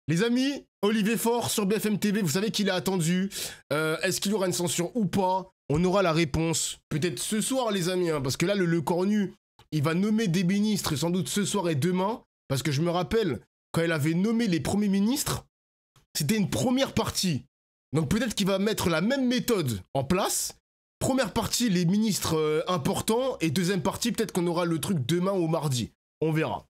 Les amis, Olivier Faure sur BFM TV, vous savez qu'il est attendu. Est-ce qu'il y aura une censure ou pas? On aura la réponse. Peut-être ce soir, les amis, hein, parce que là, le Cornu, il va nommer des ministres, sans doute ce soir et demain. Parce que je me rappelle, quand il avait nommé les premiers ministres, c'était une première partie. Donc peut-être qu'il va mettre la même méthode en place. Première partie, les ministres importants. Et deuxième partie, peut-être qu'on aura le truc demain ou mardi. On verra.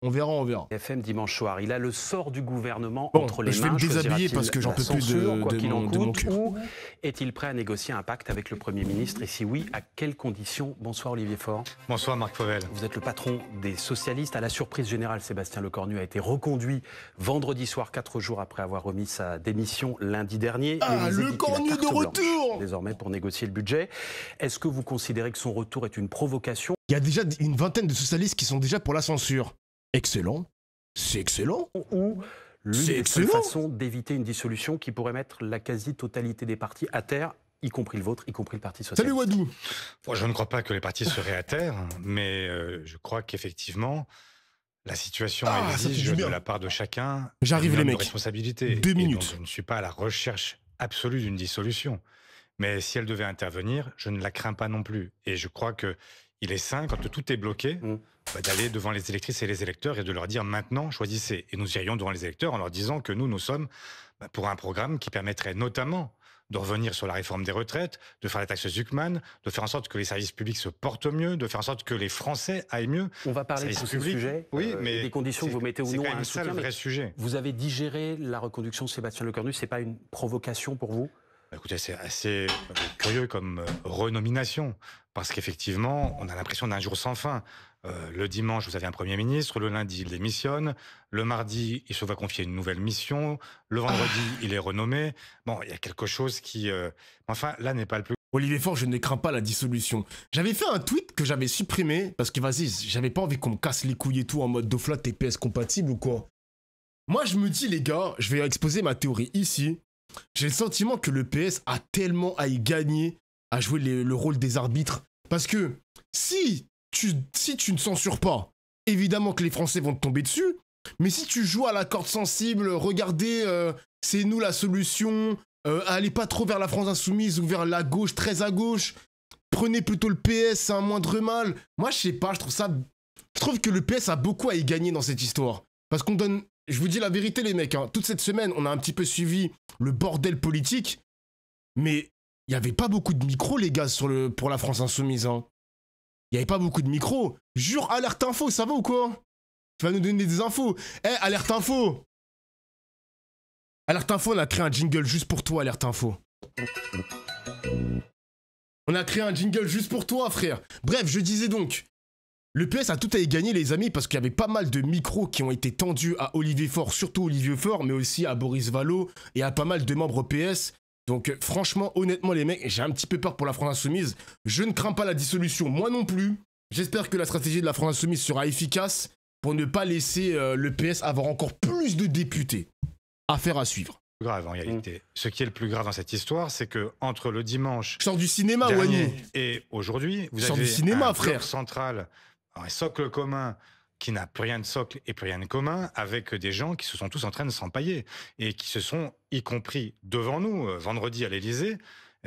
On verra. FM dimanche soir, il a le sort du gouvernement bon, entre les mains. Je vais me déshabiller parce que j'en peux plus de mon cul. Ou est-il prêt à négocier un pacte avec le Premier ministre? Et si oui, à quelles conditions? Bonsoir Olivier Faure. Bonsoir Marc Fauvel. Vous êtes le patron des socialistes. À la surprise générale, Sébastien Lecornu a été reconduit vendredi soir, 4 jours après avoir remis sa démission lundi dernier. Ah, Lecornu de retour désormais pour négocier le budget. Est-ce que vous considérez que son retour est une provocation? Il y a déjà une vingtaine de socialistes qui sont déjà pour la censure. Excellent. C'est excellent. Ou l'une des seules façons d'éviter une dissolution qui pourrait mettre la quasi-totalité des partis à terre, y compris le vôtre, y compris le Parti socialiste. Salut Wadou. Bon, je ne crois pas que les partis seraient à terre, mais je crois qu'effectivement, la situation exige de la part de chacun une responsabilité. 2 minutes. Donc, je ne suis pas à la recherche absolue d'une dissolution. Mais si elle devait intervenir, je ne la crains pas non plus. Et je crois que il est sain, quand tout est bloqué, d'aller devant les électrices et les électeurs et de leur dire maintenant, choisissez. Et nous irions devant les électeurs en leur disant que nous sommes pour un programme qui permettrait notamment de revenir sur la réforme des retraites, de faire la taxe Zuckman, de faire en sorte que les services publics se portent mieux, de faire en sorte que les Français aillent mieux. On va parler de ce sujet, oui, mais des conditions que vous mettez ou non à un soutien. C'est le vrai sujet. Vous avez digéré la reconduction de Sébastien Lecornu, c'est pas une provocation pour vous? Écoutez, c'est assez curieux comme renomination, parce qu'effectivement, on a l'impression d'un jour sans fin. Le dimanche, vous avez un Premier ministre, le lundi, il démissionne, le mardi, il se va confier une nouvelle mission, le vendredi, il est renommé. Bon, il y a quelque chose qui... Enfin, là n'est pas le plus... Olivier Faure, je ne crains pas la dissolution. J'avais fait un tweet que j'avais supprimé, parce que vas-y, j'avais pas envie qu'on me casse les couilles et tout en mode Doflat TPS compatible ou quoi. Moi, je me dis, les gars, je vais exposer ma théorie ici. J'ai le sentiment que le PS a tellement à y gagner, à jouer le rôle des arbitres. Parce que si tu ne censures pas, évidemment que les Français vont te tomber dessus. Mais si tu joues à la corde sensible, regardez, c'est nous la solution, allez pas trop vers la France insoumise ou vers la gauche, très à gauche. Prenez plutôt le PS, c'est un moindre mal. Moi, je sais pas, je trouve que le PS a beaucoup à y gagner dans cette histoire. Parce qu'on donne... Je vous dis la vérité, les mecs, hein, toute cette semaine, on a un petit peu suivi le bordel politique, mais il n'y avait pas beaucoup de micros, les gars, pour la France insoumise. Hein. Il n'y avait pas beaucoup de micros. Jure, Alerte Info, ça va ou quoi? Tu vas nous donner des infos. Eh, Alerte Info! Alerte Info, on a créé un jingle juste pour toi, Alerte Info. On a créé un jingle juste pour toi, frère. Bref, je disais donc... Le PS a tout à y gagner, les amis, parce qu'il y avait pas mal de micros qui ont été tendus à Olivier Faure, surtout Olivier Faure, mais aussi à Boris Vallaud et à pas mal de membres PS. Donc franchement, honnêtement, les mecs, j'ai un petit peu peur pour la France Insoumise. Je ne crains pas la dissolution, moi non plus. J'espère que la stratégie de la France Insoumise sera efficace pour ne pas laisser le PS avoir encore plus de députés. Affaire à suivre. Grave en réalité. Ce qui est le plus grave dans cette histoire, c'est que entre le dimanche je sors du cinéma, Wany, et aujourd'hui, vous avez du cinéma, un frère central, un socle commun qui n'a plus rien de socle et plus rien de commun, avec des gens qui se sont tous en train de s'empailler et qui se sont, y compris devant nous, vendredi à l'Élysée,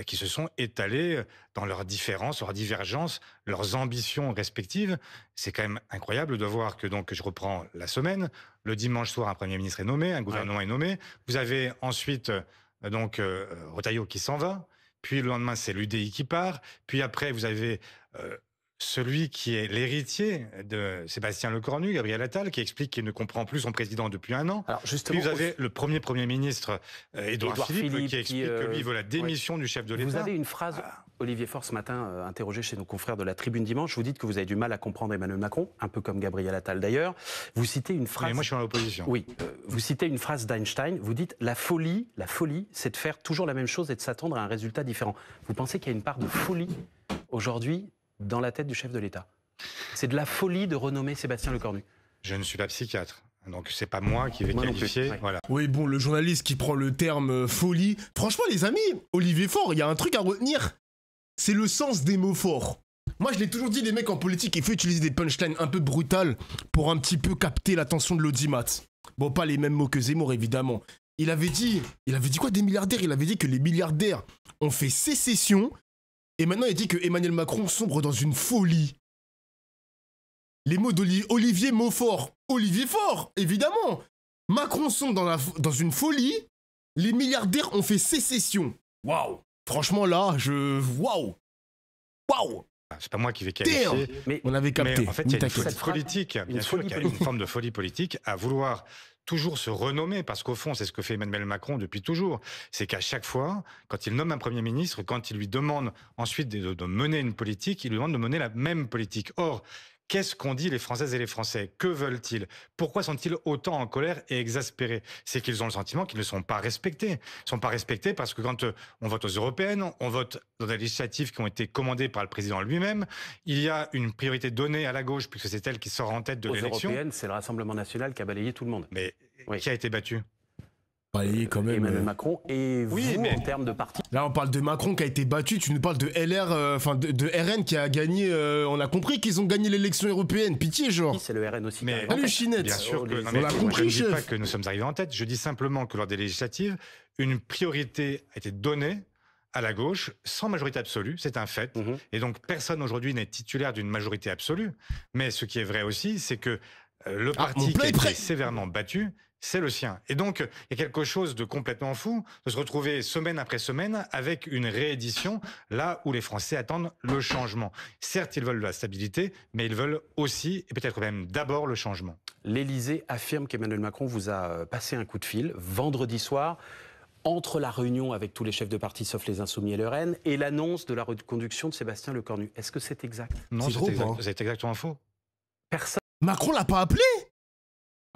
qui se sont étalés dans leurs différences, leurs divergences, leurs ambitions respectives. C'est quand même incroyable de voir que, donc, je reprends la semaine, le dimanche soir, un Premier ministre est nommé, un gouvernement est nommé, vous avez ensuite, donc, Retailleau qui s'en va, puis le lendemain, c'est l'UDI qui part, puis après, vous avez... celui qui est l'héritier de Sébastien Lecornu, Gabriel Attal, qui explique qu'il ne comprend plus son président depuis 1 an. Alors justement, puis vous avez le Premier ministre, Édouard Philippe, qui explique que lui veut la démission du chef de l'État. Vous avez une phrase, Olivier Faure, ce matin, interrogé chez nos confrères de la Tribune Dimanche, vous dites que vous avez du mal à comprendre Emmanuel Macron, un peu comme Gabriel Attal d'ailleurs. Vous citez une phrase... Mais moi, je suis dans l'opposition. Oui, vous citez une phrase d'Einstein, vous dites « la folie, c'est de faire toujours la même chose et de s'attendre à un résultat différent ». Vous pensez qu'il y a une part de folie aujourd'hui dans la tête du chef de l'État? C'est de la folie de renommer Sébastien Lecornu. Je ne suis pas psychiatre, donc c'est pas moi qui vais qualifier. Ouais. Voilà. Oui, bon, le journaliste qui prend le terme folie. Franchement, les amis, Olivier Faure, il y a un truc à retenir. C'est le sens des mots forts. Moi, je l'ai toujours dit, les mecs en politique, il faut utiliser des punchlines un peu brutales pour un petit peu capter l'attention de l'audimat. Bon, pas les mêmes mots que Zemmour, évidemment. Il avait dit quoi des milliardaires? Il avait dit que les milliardaires ont fait sécession. Et maintenant, il dit que Emmanuel Macron sombre dans une folie. Les mots d'Olivier Maufort. Olivier Faure, évidemment. Macron sombre dans une folie. Les milliardaires ont fait sécession. Waouh. Franchement, là, waouh. Waouh. C'est pas moi qui vais qualifier. Mais on avait capté. Mais en fait, il y a une folie politique. Bien sûr qu'il y a une forme de folie politique à vouloir toujours se renommer, parce qu'au fond, c'est ce que fait Emmanuel Macron depuis toujours. C'est qu'à chaque fois, quand il nomme un Premier ministre, quand il lui demande ensuite de mener une politique, il lui demande de mener la même politique. Or, qu'est-ce qu'ont dit les Françaises et les Français? Que veulent-ils? Pourquoi sont-ils autant en colère et exaspérés? C'est qu'ils ont le sentiment qu'ils ne sont pas respectés. Ils ne sont pas respectés parce que quand on vote aux européennes, on vote dans des législatives qui ont été commandées par le président lui-même. Il y a une priorité donnée à la gauche puisque c'est elle qui sort en tête de l'élection. Aux européennes, c'est le Rassemblement national qui a balayé tout le monde. Mais qui a été battu? Balayé quand même. Emmanuel Macron et vous, en termes de parti. Là, on parle de Macron qui a été battu. Tu nous parles de LR, de RN qui a gagné. On a compris qu'ils ont gagné l'élection européenne. Pitié, genre. C'est le RN aussi. Mais salut, Chinette. Bien sûr que on l'a compris, je ne dis pas chef. que nous sommes arrivés en tête. Je dis simplement que lors des législatives, une priorité a été donnée à la gauche, sans majorité absolue, c'est un fait. Et donc, personne aujourd'hui n'est titulaire d'une majorité absolue. Mais ce qui est vrai aussi, c'est que le parti qui a été sévèrement battu, c'est le sien. Et donc, il y a quelque chose de complètement fou de se retrouver semaine après semaine avec une réédition là où les Français attendent le changement. Certes, ils veulent de la stabilité, mais ils veulent aussi, et peut-être même d'abord, le changement. L'Élysée affirme qu'Emmanuel Macron vous a passé un coup de fil vendredi soir entre la réunion avec tous les chefs de parti, sauf les Insoumis et le RN, et l'annonce de la reconduction de Sébastien Lecornu. Est-ce que c'est exact? Non, c'est exactement faux. Personne. Macron l'a pas appelé?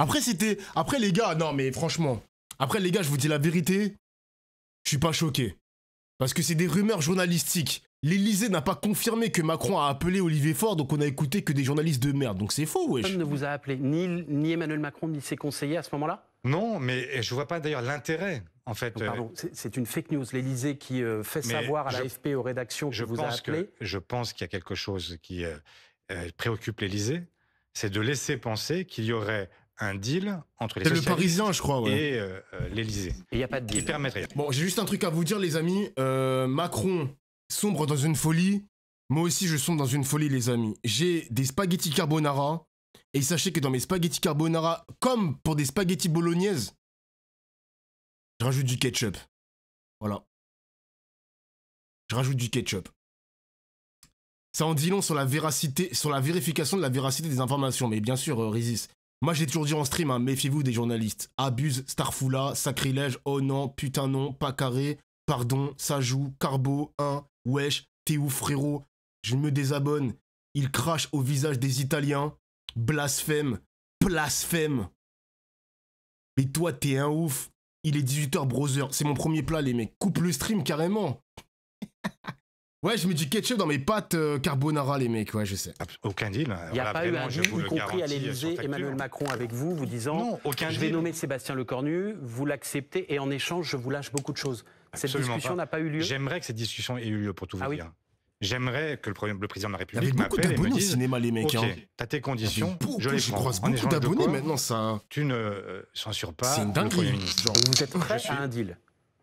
Après, les gars, non, mais franchement. Après, les gars, je vous dis la vérité. Je suis pas choqué. Parce que c'est des rumeurs journalistiques. L'Élysée n'a pas confirmé que Macron a appelé Olivier Faure, donc on a écouté que des journalistes de merde. Donc c'est faux, wesh. Personne ne vous a appelé, ni Emmanuel Macron, ni ses conseillers à ce moment-là? Non, mais je vois pas d'ailleurs l'intérêt, en fait. Donc, pardon, c'est une fake news. L'Élysée qui fait savoir à l'AFP, aux rédactions, que vous a appelé. Je pense qu'il y a quelque chose qui préoccupe l'Élysée, c'est de laisser penser qu'il y aurait un deal entre les socialistes le Parisien, je crois, et l'Élysée. Et il n'y a pas de deal. Bon, j'ai juste un truc à vous dire, les amis. Macron sombre dans une folie. Moi aussi, je sombre dans une folie, les amis. J'ai des spaghettis carbonara. Et sachez que dans mes spaghettis carbonara, comme pour des spaghettis bolognaises, je rajoute du ketchup. Voilà. Je rajoute du ketchup. Ça en dit long sur la véracité, sur la vérification de la véracité des informations. Mais bien sûr, Rizis. Moi, j'ai toujours dit en stream, hein, méfiez-vous des journalistes. Abuse, Starfoula, sacrilège, oh non, putain non, pas carré, pardon, ça joue, carbo, wesh, t'es où frérot? Je me désabonne. Il crache au visage des Italiens. Blasphème, blasphème. Mais toi, t'es un ouf. Il est 18h, brother. C'est mon premier plat, les mecs. Coupe le stream carrément. Ouais, je mets du ketchup dans mes pâtes carbonara, les mecs. Ouais, je sais. Aucun deal. Il n'y a pas eu un deal, y compris à l'Élysée, Emmanuel Macron avec vous, vous disant non, je vais nommer Sébastien Lecornu, vous l'acceptez et en échange, je vous lâche beaucoup de choses. Cette discussion n'a pas eu lieu. J'aimerais que cette discussion ait eu lieu, pour tout vous dire. J'aimerais que le président de la République m'appelle et me dise... Il y avait beaucoup d'abonnés au cinéma, les mecs. Ok, t'as tes conditions, je les prends. croise beaucoup d'abonnés maintenant, ça... Tu ne censures pas le Premier ministre. Genre, vous êtes prêt à un deal?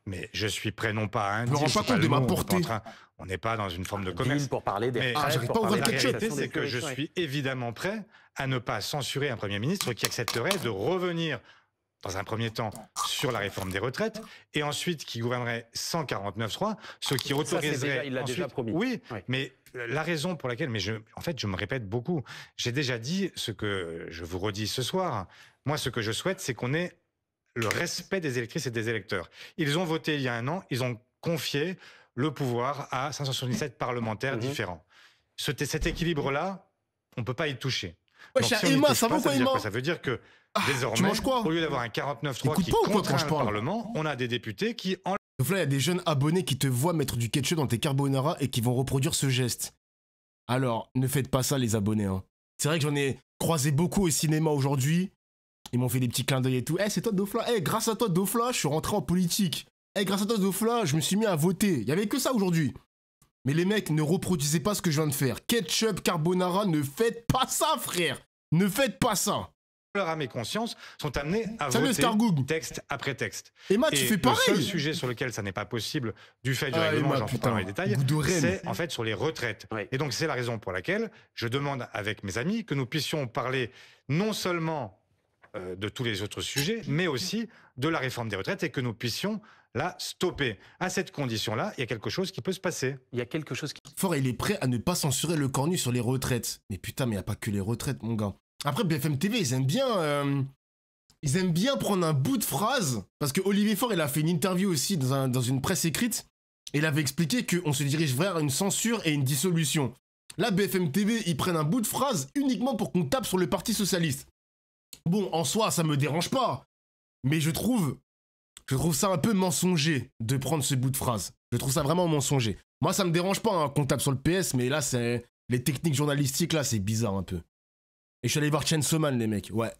Mais je suis prêt non pas à un deal. Je me rends pas compte de ma portée. On n'est pas dans une forme de commerce. Deal pour parler des... j'arrive pas à ouvrir le ketchup. La réalité, c'est que je suis évidemment prêt à ne pas censurer un Premier ministre qui accepterait de revenir dans un premier temps sur la réforme des retraites, et ensuite qui gouvernerait sans 49.3, ce qui autoriserait... Il l'a déjà promis. Oui, mais la raison pour laquelle... Mais en fait, je me répète beaucoup. J'ai déjà dit ce que je vous redis ce soir. Moi, ce que je souhaite, c'est qu'on ait le respect des électrices et des électeurs. Ils ont voté il y a un an, ils ont confié le pouvoir à 577 parlementaires différents. Cet équilibre-là, on ne peut pas y toucher. Ouais, donc, si Emma, ça veut dire que désormais, au lieu d'avoir un 49.3 qui contraint le Parlement, on a des députés qui... Donc là, il y a des jeunes abonnés qui te voient mettre du ketchup dans tes carbonara et qui vont reproduire ce geste. Alors, ne faites pas ça, les abonnés. Hein. C'est vrai que j'en ai croisé beaucoup au cinéma aujourd'hui. Ils m'ont fait des petits clins d'œil et tout. C'est toi, Dofla. Grâce à toi, Dofla, je suis rentré en politique. Grâce à toi, Dofla, je me suis mis à voter. Il y avait que ça aujourd'hui. Mais les mecs, ne reproduisez pas ce que je viens de faire. Ketchup, carbonara, ne faites pas ça, frère. Ne faites pas ça. leur âme et conscience sont amenés à Salut, voter Escargoug. texte après texte. Emma, tu fais pareil. Le seul sujet sur lequel ça n'est pas possible du fait du règlement, Emma, j'en putain, parle dans les détails, goût de reine. c'est en fait sur les retraites. Oui. Et donc c'est la raison pour laquelle je demande avec mes amis que nous puissions parler non seulement de tous les autres sujets, mais aussi de la réforme des retraites et que nous puissions la stopper. À cette condition-là, il y a quelque chose qui peut se passer. Il y a quelque chose qui... Fort, il est prêt à ne pas censurer le cornu sur les retraites. Mais putain, mais il n'y a pas que les retraites, mon gars. Après, BFM TV, ils aiment bien prendre un bout de phrase. Parce que Olivier Faure, il a fait une interview aussi dans une presse écrite. Et il avait expliqué qu'on se dirige vers une censure et une dissolution. Là, BFM TV, ils prennent un bout de phrase uniquement pour qu'on tape sur le Parti Socialiste. Bon, en soi, ça me dérange pas. Mais je trouve ça un peu mensonger de prendre ce bout de phrase. Je trouve ça vraiment mensonger. Moi, ça me dérange pas hein, qu'on tape sur le PS, mais là, c'est les techniques journalistiques, là, c'est bizarre un peu. Et je suis allé voir Chainsaw Man, les mecs. Ouais.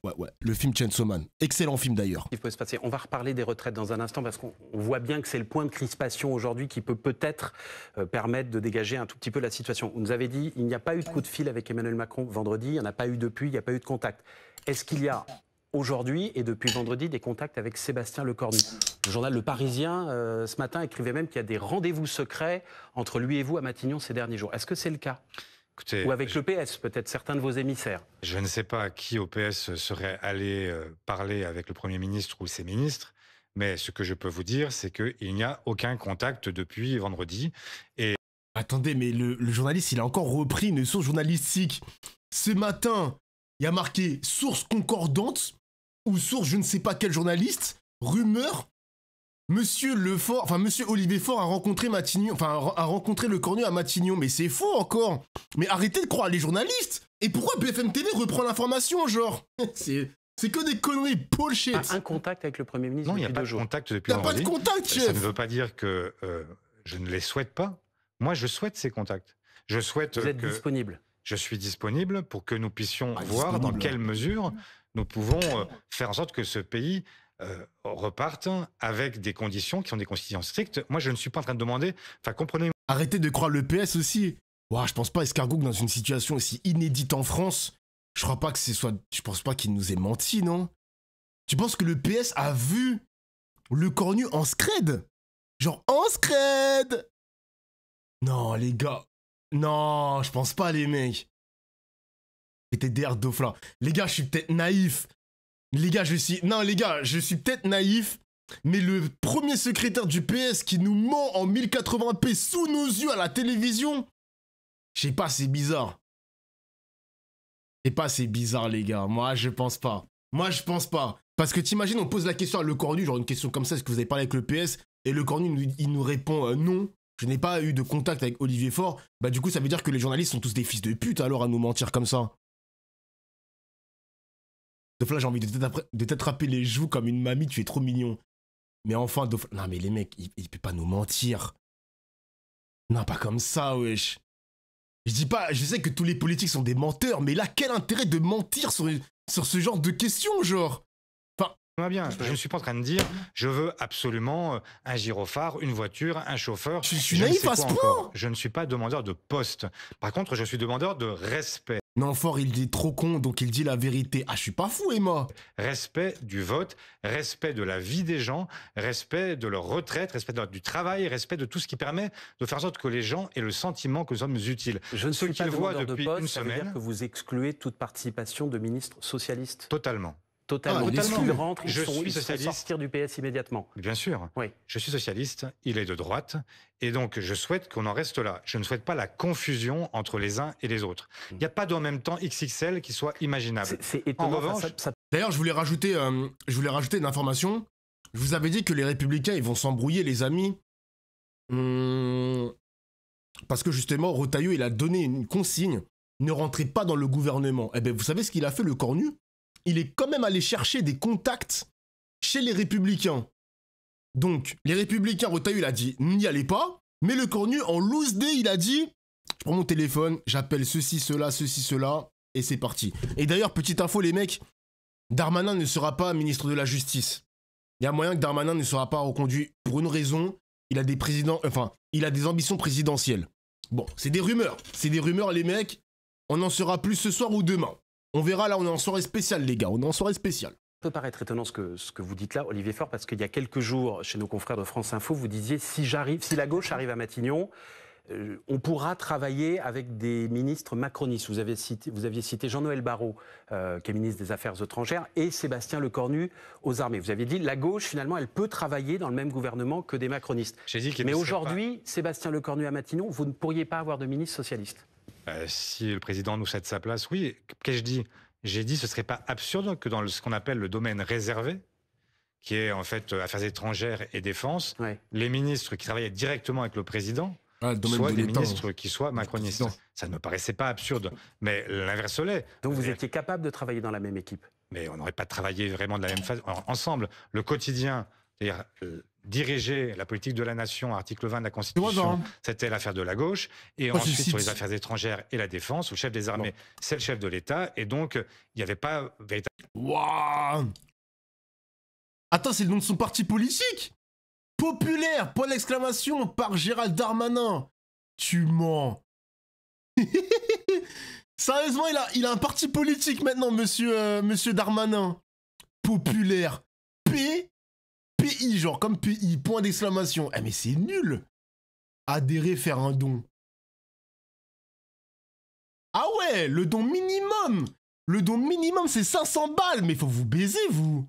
Le film Chainsaw Man. Excellent film, d'ailleurs. peut se passer. On va reparler des retraites dans un instant parce qu'on voit bien que c'est le point de crispation aujourd'hui qui peut peut-être permettre de dégager un tout petit peu la situation. Vous nous avez dit il n'y a pas eu de coup de fil avec Emmanuel Macron vendredi, il n'y en a pas eu depuis, il n'y a pas eu de contact. Est-ce qu'il y a aujourd'hui et depuis vendredi des contacts avec Sébastien Lecornu? Le journal Le Parisien, ce matin, écrivait même qu'il y a des rendez-vous secrets entre lui et vous à Matignon ces derniers jours. Est-ce que c'est le cas? Écoutez, ou avec le PS, peut-être certains de vos émissaires? Je ne sais pas qui au PS serait allé parler avec le Premier ministre ou ses ministres, mais ce que je peux vous dire, c'est qu'il n'y a aucun contact depuis vendredi. Et Attendez, mais le journaliste, il a encore repris une source journalistique. Ce matin, il y a marqué source concordante ou source je ne sais pas quel journaliste, rumeur. Monsieur Olivier Faure a rencontré Matignon, a rencontré Lecornu à Matignon, mais c'est faux encore. Mais arrêtez de croire les journalistes. Et pourquoi BFM TV reprend l'information, genre? C'est que des conneries bullshit. Un contact avec le Premier ministre? non, il n'y a depuis pas 2 de jours. contact depuis T'as pas vendredi. de contact, Ça chef. ne veut pas dire que je ne les souhaite pas. Moi, je souhaite ces contacts. Je souhaite Vous êtes que disponible? je suis disponible pour que nous puissions Ah, voir dans disponible. quelle mesure nous pouvons faire en sorte que ce pays reparte avec des conditions qui sont des conditions strictes. Moi, je ne suis pas en train de demander... Enfin, comprenez... Arrêtez de croire le PS aussi. Ouah, je pense pas Escargoug dans une situation aussi inédite en France. Je crois pas que je pense pas qu'il nous ait menti, non? Tu penses que le PS a vu Lecornu en scred? Genre en scred? Non, les gars. Non, je pense pas, les mecs. C'était DR Dofla. Les gars, je suis peut-être naïf. Les gars, je suis peut-être naïf. Mais le premier secrétaire du PS qui nous ment en 1080p sous nos yeux à la télévision, je sais pas, c'est bizarre. Je sais pas, c'est bizarre, les gars. Moi, je pense pas. Parce que t'imagines, on pose la question à Lecornu, genre une question comme ça, est-ce que vous avez parlé avec le PS? Et Lecornu, il nous répond non, je n'ai pas eu de contact avec Olivier Faure. Bah du coup, ça veut dire que les journalistes sont tous des fils de pute alors à nous mentir comme ça. Dofla, j'ai envie de t'attraper les joues comme une mamie, tu es trop mignon. Mais enfin, Dofla... Non mais les mecs, il peut pas nous mentir. Non, pas comme ça, wesh. Je sais que tous les politiques sont des menteurs, mais là, quel intérêt de mentir sur ce genre de questions, genre? Moi bien, je ne suis pas en train de dire je veux absolument un gyrophare, une voiture, un chauffeur. Je suis ne naïf sais à quoi ce point. encore. Je ne suis pas demandeur de poste. Par contre, je suis demandeur de respect. Non, Fort, il est trop con, donc il dit la vérité. Ah, je suis pas fou, Emma. Respect du vote, respect de la vie des gens, respect de leur retraite, respect du travail, respect de tout ce qui permet de faire en sorte que les gens aient le sentiment que nous sommes utiles. Je ne Ce suis pas qu'ils voient demandeur de depuis poste, une ça veut dire semaine, que vous excluez toute participation de ministres socialistes? totalement. Totalement. Ah, Dès totalement. qu'ils rentrent, Je suis ils se font socialiste. sortir du PS immédiatement. Bien sûr. Oui. Je suis socialiste, il est de droite, et donc je souhaite qu'on en reste là. Je ne souhaite pas la confusion entre les uns et les autres. Il n'y a pas de en même temps XXL qui soit imaginable. C'est étonnant. En revanche, D'ailleurs, je voulais rajouter une information. Je vous avais dit que les Républicains, ils vont s'embrouiller, les amis. Parce que justement, Retailleau, il a donné une consigne. Ne rentrez pas dans le gouvernement. Eh bien, vous savez ce qu'il a fait, le cornu? Il est quand même allé chercher des contacts chez les Républicains. Donc, les Républicains, Retailleau, il a dit, n'y allez pas. Mais le cornu, en loose day, il a dit, je prends mon téléphone, j'appelle ceci, cela, et c'est parti. Et d'ailleurs, petite info, les mecs, Darmanin ne sera pas ministre de la Justice. Il y a moyen que Darmanin ne sera pas reconduit pour une raison. Il a des ambitions présidentielles. Bon, c'est des rumeurs. C'est des rumeurs, les mecs. On en saura plus ce soir ou demain. On verra, là, on est en soirée spéciale, les gars. On est en soirée spéciale. Ça peut paraître étonnant ce que vous dites là, Olivier Faure, parce qu'il y a quelques jours, chez nos confrères de France Info, vous disiez si la gauche arrive à Matignon, on pourra travailler avec des ministres macronistes. Vous aviez cité Jean-Noël Barrot, qui est ministre des Affaires étrangères, et Sébastien Lecornu aux armées. Vous aviez dit la gauche, finalement, elle peut travailler dans le même gouvernement que des macronistes. Mais aujourd'hui, Sébastien Lecornu à Matignon, vous ne pourriez pas avoir de ministre socialiste. Si le président nous cède sa place, oui. Qu'ai-je dit ? J'ai dit ce ne serait pas absurde que dans ce qu'on appelle le domaine réservé, qui est en fait affaires étrangères et défense, les ministres qui travaillaient directement avec le président soient des ministres qui soient macronistes. Ça ne me paraissait pas absurde, mais l'inverse l'est. Donc vous étiez capable de travailler dans la même équipe ? Mais on n'aurait pas travaillé vraiment de la même façon. Ensemble, le quotidien, c'est-à-dire diriger la politique de la nation, article 20 de la Constitution, c'était l'affaire de la gauche. Et ensuite, sur les affaires étrangères et la défense, le chef des armées, c'est le chef de l'État. Et donc, il n'y avait pas véritablement... Waouh! Attends, c'est le nom de son parti politique? Populaire, point d'exclamation, par Gérald Darmanin. Tu mens. Sérieusement, il a un parti politique maintenant, monsieur Darmanin. Populaire. PI, genre comme PI, point d'exclamation. Eh mais c'est nul. Adhérer, faire un don. Ah ouais, le don minimum. Le don minimum, c'est 500 balles. Mais faut vous baiser, vous.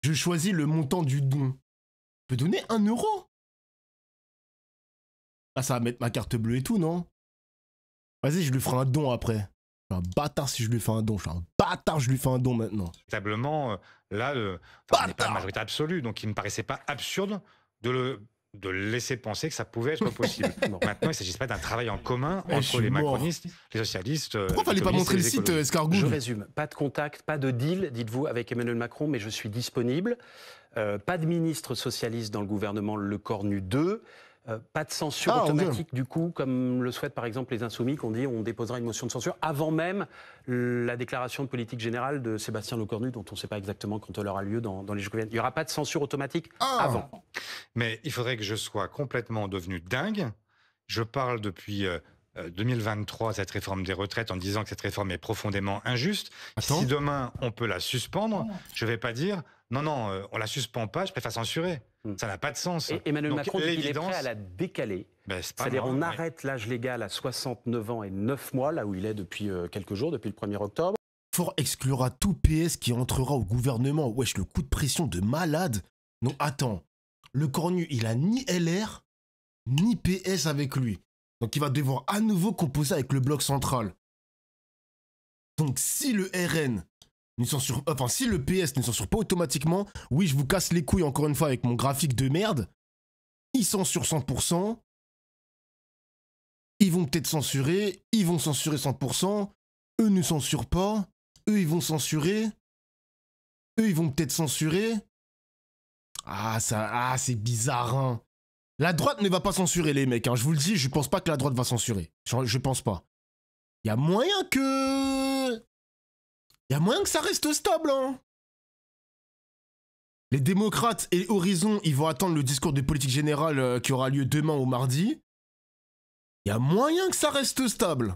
Je choisis le montant du don. Je peux donner 1 euro. Ah, ça va mettre ma carte bleue et tout, non? Vas-y, je lui ferai un don après. Je suis un bâtard si je lui fais un don. Je suis un bâtard, je lui fais un don maintenant. Véritablement, là, on n'est pas la majorité absolue, donc il ne me paraissait pas absurde de laisser penser que ça pouvait être possible. Maintenant, il ne s'agit pas d'un travail en commun entre les macronistes, les socialistes... Pourquoi fallait pas montrer le site, Escargot? Je résume. Pas de contact, pas de deal, dites-vous, avec Emmanuel Macron, mais je suis disponible. Pas de ministre socialiste dans le gouvernement Lecornu 2. Pas de censure automatique, du coup, comme le souhaitent par exemple les Insoumis, qu'on dit on déposera une motion de censure avant même la déclaration de politique générale de Sébastien Lecornu, dont on ne sait pas exactement quand elle aura lieu dans les jours qui viennent. Il n'y aura pas de censure automatique avant. Mais il faudrait que je sois complètement devenu dingue. Je parle depuis 2023 cette réforme des retraites en disant que cette réforme est profondément injuste. Si demain on peut la suspendre, je ne vais pas dire non, on la suspend pas, je préfère censurer. Ça n'a pas de sens. Et Emmanuel Macron dit qu'il est prêt à la décaler. C'est-à-dire on arrête l'âge légal à 69 ans et 9 mois, là où il est depuis quelques jours, depuis le 1er octobre. Faure exclura tout PS qui entrera au gouvernement. Wesh, le coup de pression de malade. Non, attends. Lecornu, il a ni LR, ni PS avec lui. Donc il va devoir à nouveau composer avec le bloc central. Donc si le RN... si le PS ne censure pas automatiquement, oui, je vous casse les couilles encore une fois avec mon graphique de merde. Ils censurent 100%. Ils vont peut-être censurer. Ils vont censurer 100%. Eux ne censurent pas. Eux, ils vont censurer. Eux, ils vont peut-être censurer. C'est bizarre, hein. La droite ne va pas censurer, les mecs. Hein. Je vous le dis, je pense pas que la droite va censurer. Je pense pas. Il y a moyen que... Il y a moyen que ça reste stable, hein. Les démocrates et Horizon, ils vont attendre le discours de politique générale qui aura lieu demain ou mardi. Il y a moyen que ça reste stable.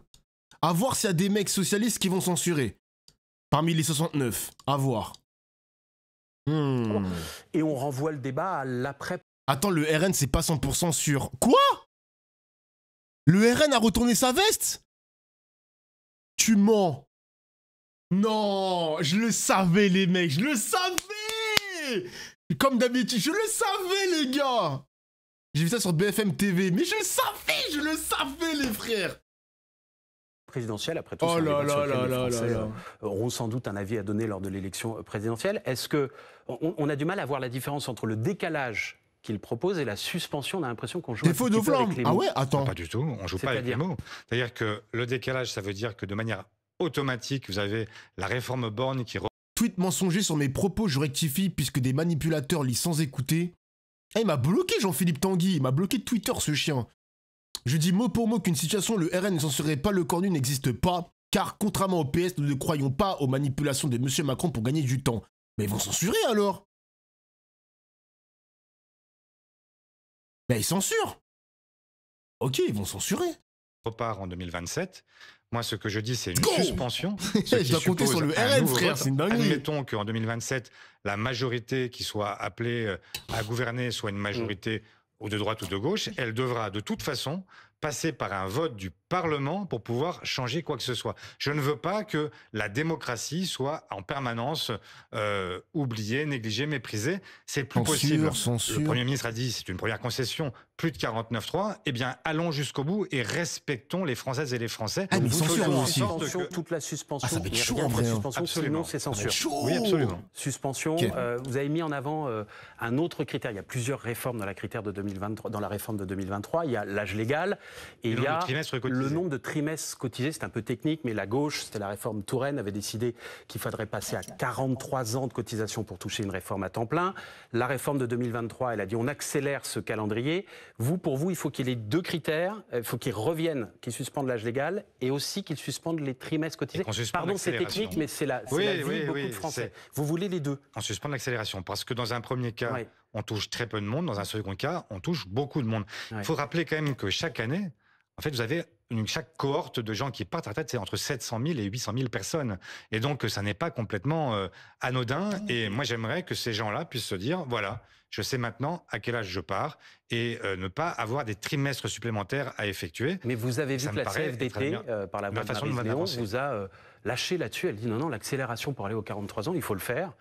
À voir s'il y a des mecs socialistes qui vont censurer. Parmi les 69. À voir. Et on renvoie le débat à l'après. Attends, le RN, c'est pas 100% sûr. Quoi? Le RN a retourné sa veste? Tu mens. Non, je le savais, les mecs, je le savais! Comme d'habitude, je le savais, les gars! J'ai vu ça sur BFM TV, mais je le savais, les frères! Présidentielle, après tout, auront sans doute un avis à donner lors de l'élection présidentielle. Est-ce que on a du mal à voir la différence entre le décalage qu'il propose et la suspension? On a l'impression qu'on joue Défaut de flamme. Ah ouais, attends. Non, pas du tout, on joue pas avec les mots. C'est-à-dire que le décalage, ça veut dire que de manière automatique, vous avez la réforme Borne qui... Tweet mensonger sur mes propos, je rectifie puisque des manipulateurs lisent sans écouter. Il m'a bloqué Jean-Philippe Tanguy, il m'a bloqué de Twitter ce chien. Je dis mot pour mot qu'une situation où le RN ne censurerait pas Lecornu n'existe pas, car contrairement au PS, nous ne croyons pas aux manipulations de M. Macron pour gagner du temps. Mais ils vont censurer alors? Mais ils censurent. Ok, ils vont censurer. Repart en 2027. Moi, ce que je dis, c'est une Go suspension. Je dois compter sur le RN, frère, c'est une dinguerie. Admettons qu'en 2027, la majorité qui soit appelée à gouverner soit une majorité ou de droite ou de gauche. Elle devra de toute façon passer par un vote du Parlement pour pouvoir changer quoi que ce soit. Je ne veux pas que la démocratie soit en permanence oubliée, négligée, méprisée. C'est plus possible. Le Premier ministre a dit, c'est une première concession, plus de 49.3. Eh bien, allons jusqu'au bout et respectons les Françaises et les Français. Ah, mais censure aussi. Toute la suspension. Ah, ça va être chaud rien en de vrai. suspension, sinon c'est censure. Oui, absolument. Suspension. Okay. Vous avez mis en avant un autre critère. Il y a plusieurs réformes dans la réforme de 2023. Il y a l'âge légal et il y a le nombre de trimestres cotisés. C'est un peu technique, mais la gauche, c'était la réforme Touraine, avait décidé qu'il faudrait passer à 43 ans de cotisation pour toucher une réforme à temps plein. La réforme de 2023, elle a dit on accélère ce calendrier. Pour vous, il faut qu'il y ait deux critères. Il faut qu'ils reviennent, qu'ils suspendent l'âge légal et aussi qu'ils suspendent les trimestres cotisés. Pardon, c'est technique, mais c'est la vie de beaucoup de Français. Vous voulez les deux? On suspend l'accélération parce que dans un premier cas, on touche très peu de monde. Dans un second cas, on touche beaucoup de monde. Il faut rappeler quand même que chaque année, en fait, vous avez chaque cohorte de gens qui partent à la retraite, c'est entre 700 000 et 800 000 personnes. Et donc, ça n'est pas complètement anodin. Et moi, j'aimerais que ces gens-là puissent se dire, voilà, je sais maintenant à quel âge je pars et ne pas avoir des trimestres supplémentaires à effectuer. Mais vous avez vu que la CFDT, par la voix de Maryse Léon, vous a lâché là-dessus. Elle dit non, l'accélération pour aller aux 43 ans, il faut le faire.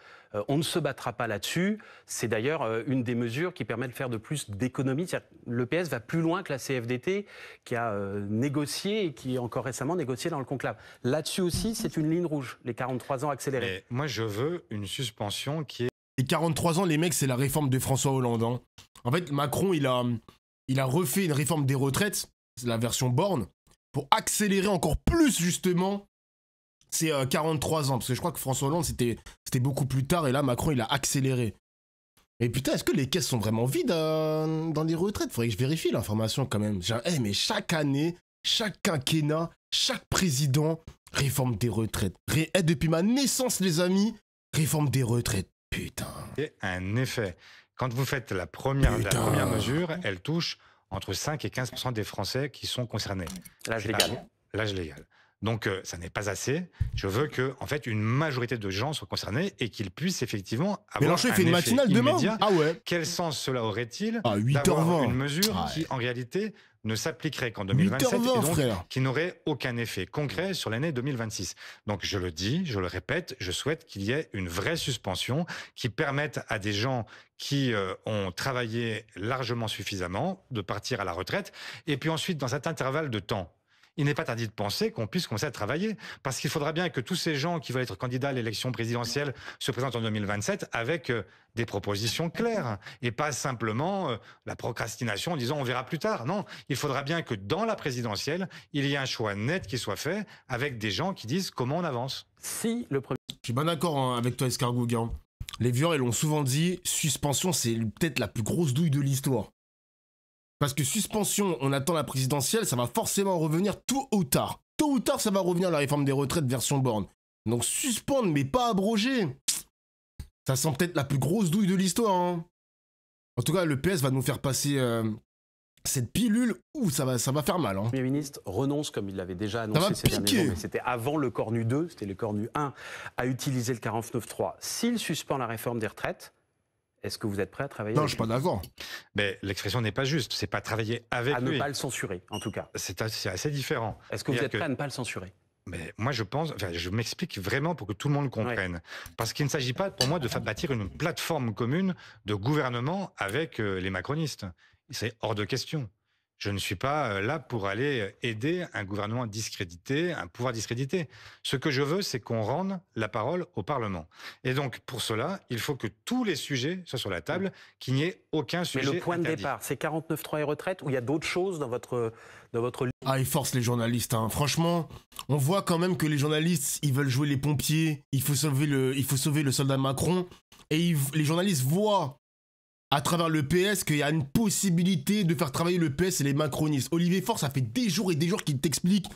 On ne se battra pas là-dessus. C'est d'ailleurs une des mesures qui permet de faire de plus d'économies. Le PS va plus loin que la CFDT qui a négocié et qui encore récemment négocié dans le conclave. Là-dessus aussi, c'est une ligne rouge, les 43 ans accélérés. Mais moi, je veux une suspension qui est... Les 43 ans, les mecs, c'est la réforme de François Hollande. Hein. En fait, Macron, il a refait une réforme des retraites, c'est la version Borne, pour accélérer encore plus, justement, ces 43 ans. Parce que je crois que François Hollande, c'était beaucoup plus tard, et là, Macron, il a accéléré. Et putain, est-ce que les caisses sont vraiment vides dans les retraites? Faudrait que je vérifie l'information, quand même. Mais chaque année, chaque quinquennat, chaque président, réforme des retraites. Depuis ma naissance, les amis, réforme des retraites. Putain. C'est un effet. Quand vous faites la première mesure, elle touche entre 5 et 15% des Français qui sont concernés. L'âge légal. L'âge légal. Donc, ça n'est pas assez. Je veux que, en fait, une majorité de gens soient concernés et qu'ils puissent effectivement avoir Mélenchon, il fait une matinale demain. Ah ouais. Quel sens cela aurait-il d'avoir une mesure qui, en réalité, ne s'appliquerait qu'en 2027 et donc qui n'aurait aucun effet concret sur l'année 2026. Donc, je le dis, je le répète, je souhaite qu'il y ait une vraie suspension qui permette à des gens qui ont travaillé largement suffisamment de partir à la retraite. Et puis ensuite, dans cet intervalle de temps, il n'est pas interdit de penser qu'on puisse commencer à travailler. Parce qu'il faudra bien que tous ces gens qui veulent être candidats à l'élection présidentielle se présentent en 2027 avec des propositions claires. Et pas simplement la procrastination en disant on verra plus tard. Non, il faudra bien que dans la présidentielle, il y ait un choix net qui soit fait avec des gens qui disent comment on avance. Si le premier... Je suis bien d'accord avec toi, Escargoug. Hein. Les viewers, ils l'ont souvent dit, suspension, c'est peut-être la plus grosse douille de l'histoire. Parce que suspension, on attend la présidentielle, ça va forcément revenir tôt ou tard. Tôt ou tard, ça va revenir la réforme des retraites version Borne. Donc suspendre, mais pas abroger. Ça sent peut-être la plus grosse douille de l'histoire. Hein. En tout cas, le PS va nous faire passer cette pilule. Ouh, ça va faire mal. Hein. Le Premier ministre renonce, comme il l'avait déjà annoncé ces derniers jours, mais c'était avant le Cornu 2, c'était le Cornu 1, à utiliser le 49.3. S'il suspend la réforme des retraites, est-ce que vous êtes prêt à travailler? Non, je suis pas d'accord. Mais l'expression n'est pas juste. C'est pas travailler avec lui. À ne pas le censurer, en tout cas. C'est assez différent. Est-ce que vous êtes prêt à ne pas le censurer? Mais moi, je m'explique vraiment pour que tout le monde comprenne. Parce qu'il ne s'agit pas, pour moi, de bâtir une plateforme commune de gouvernement avec les macronistes. C'est hors de question. Je ne suis pas là pour aller aider un gouvernement discrédité, un pouvoir discrédité. Ce que je veux, c'est qu'on rende la parole au Parlement. Et donc, pour cela, il faut que tous les sujets soient sur la table, qu'il n'y ait aucun sujet Mais le point interdit. de départ, c'est 49.3 et retraite, ou il y a d'autres choses dans votre... Ah, ils forcent les journalistes. Hein. Franchement, on voit quand même que les journalistes, ils veulent jouer les pompiers. Il faut sauver le soldat Macron. Et les journalistes voient à travers le PS qu'il y a une possibilité de faire travailler le PS et les macronistes. Olivier Faure, ça fait des jours et des jours qu'il t'explique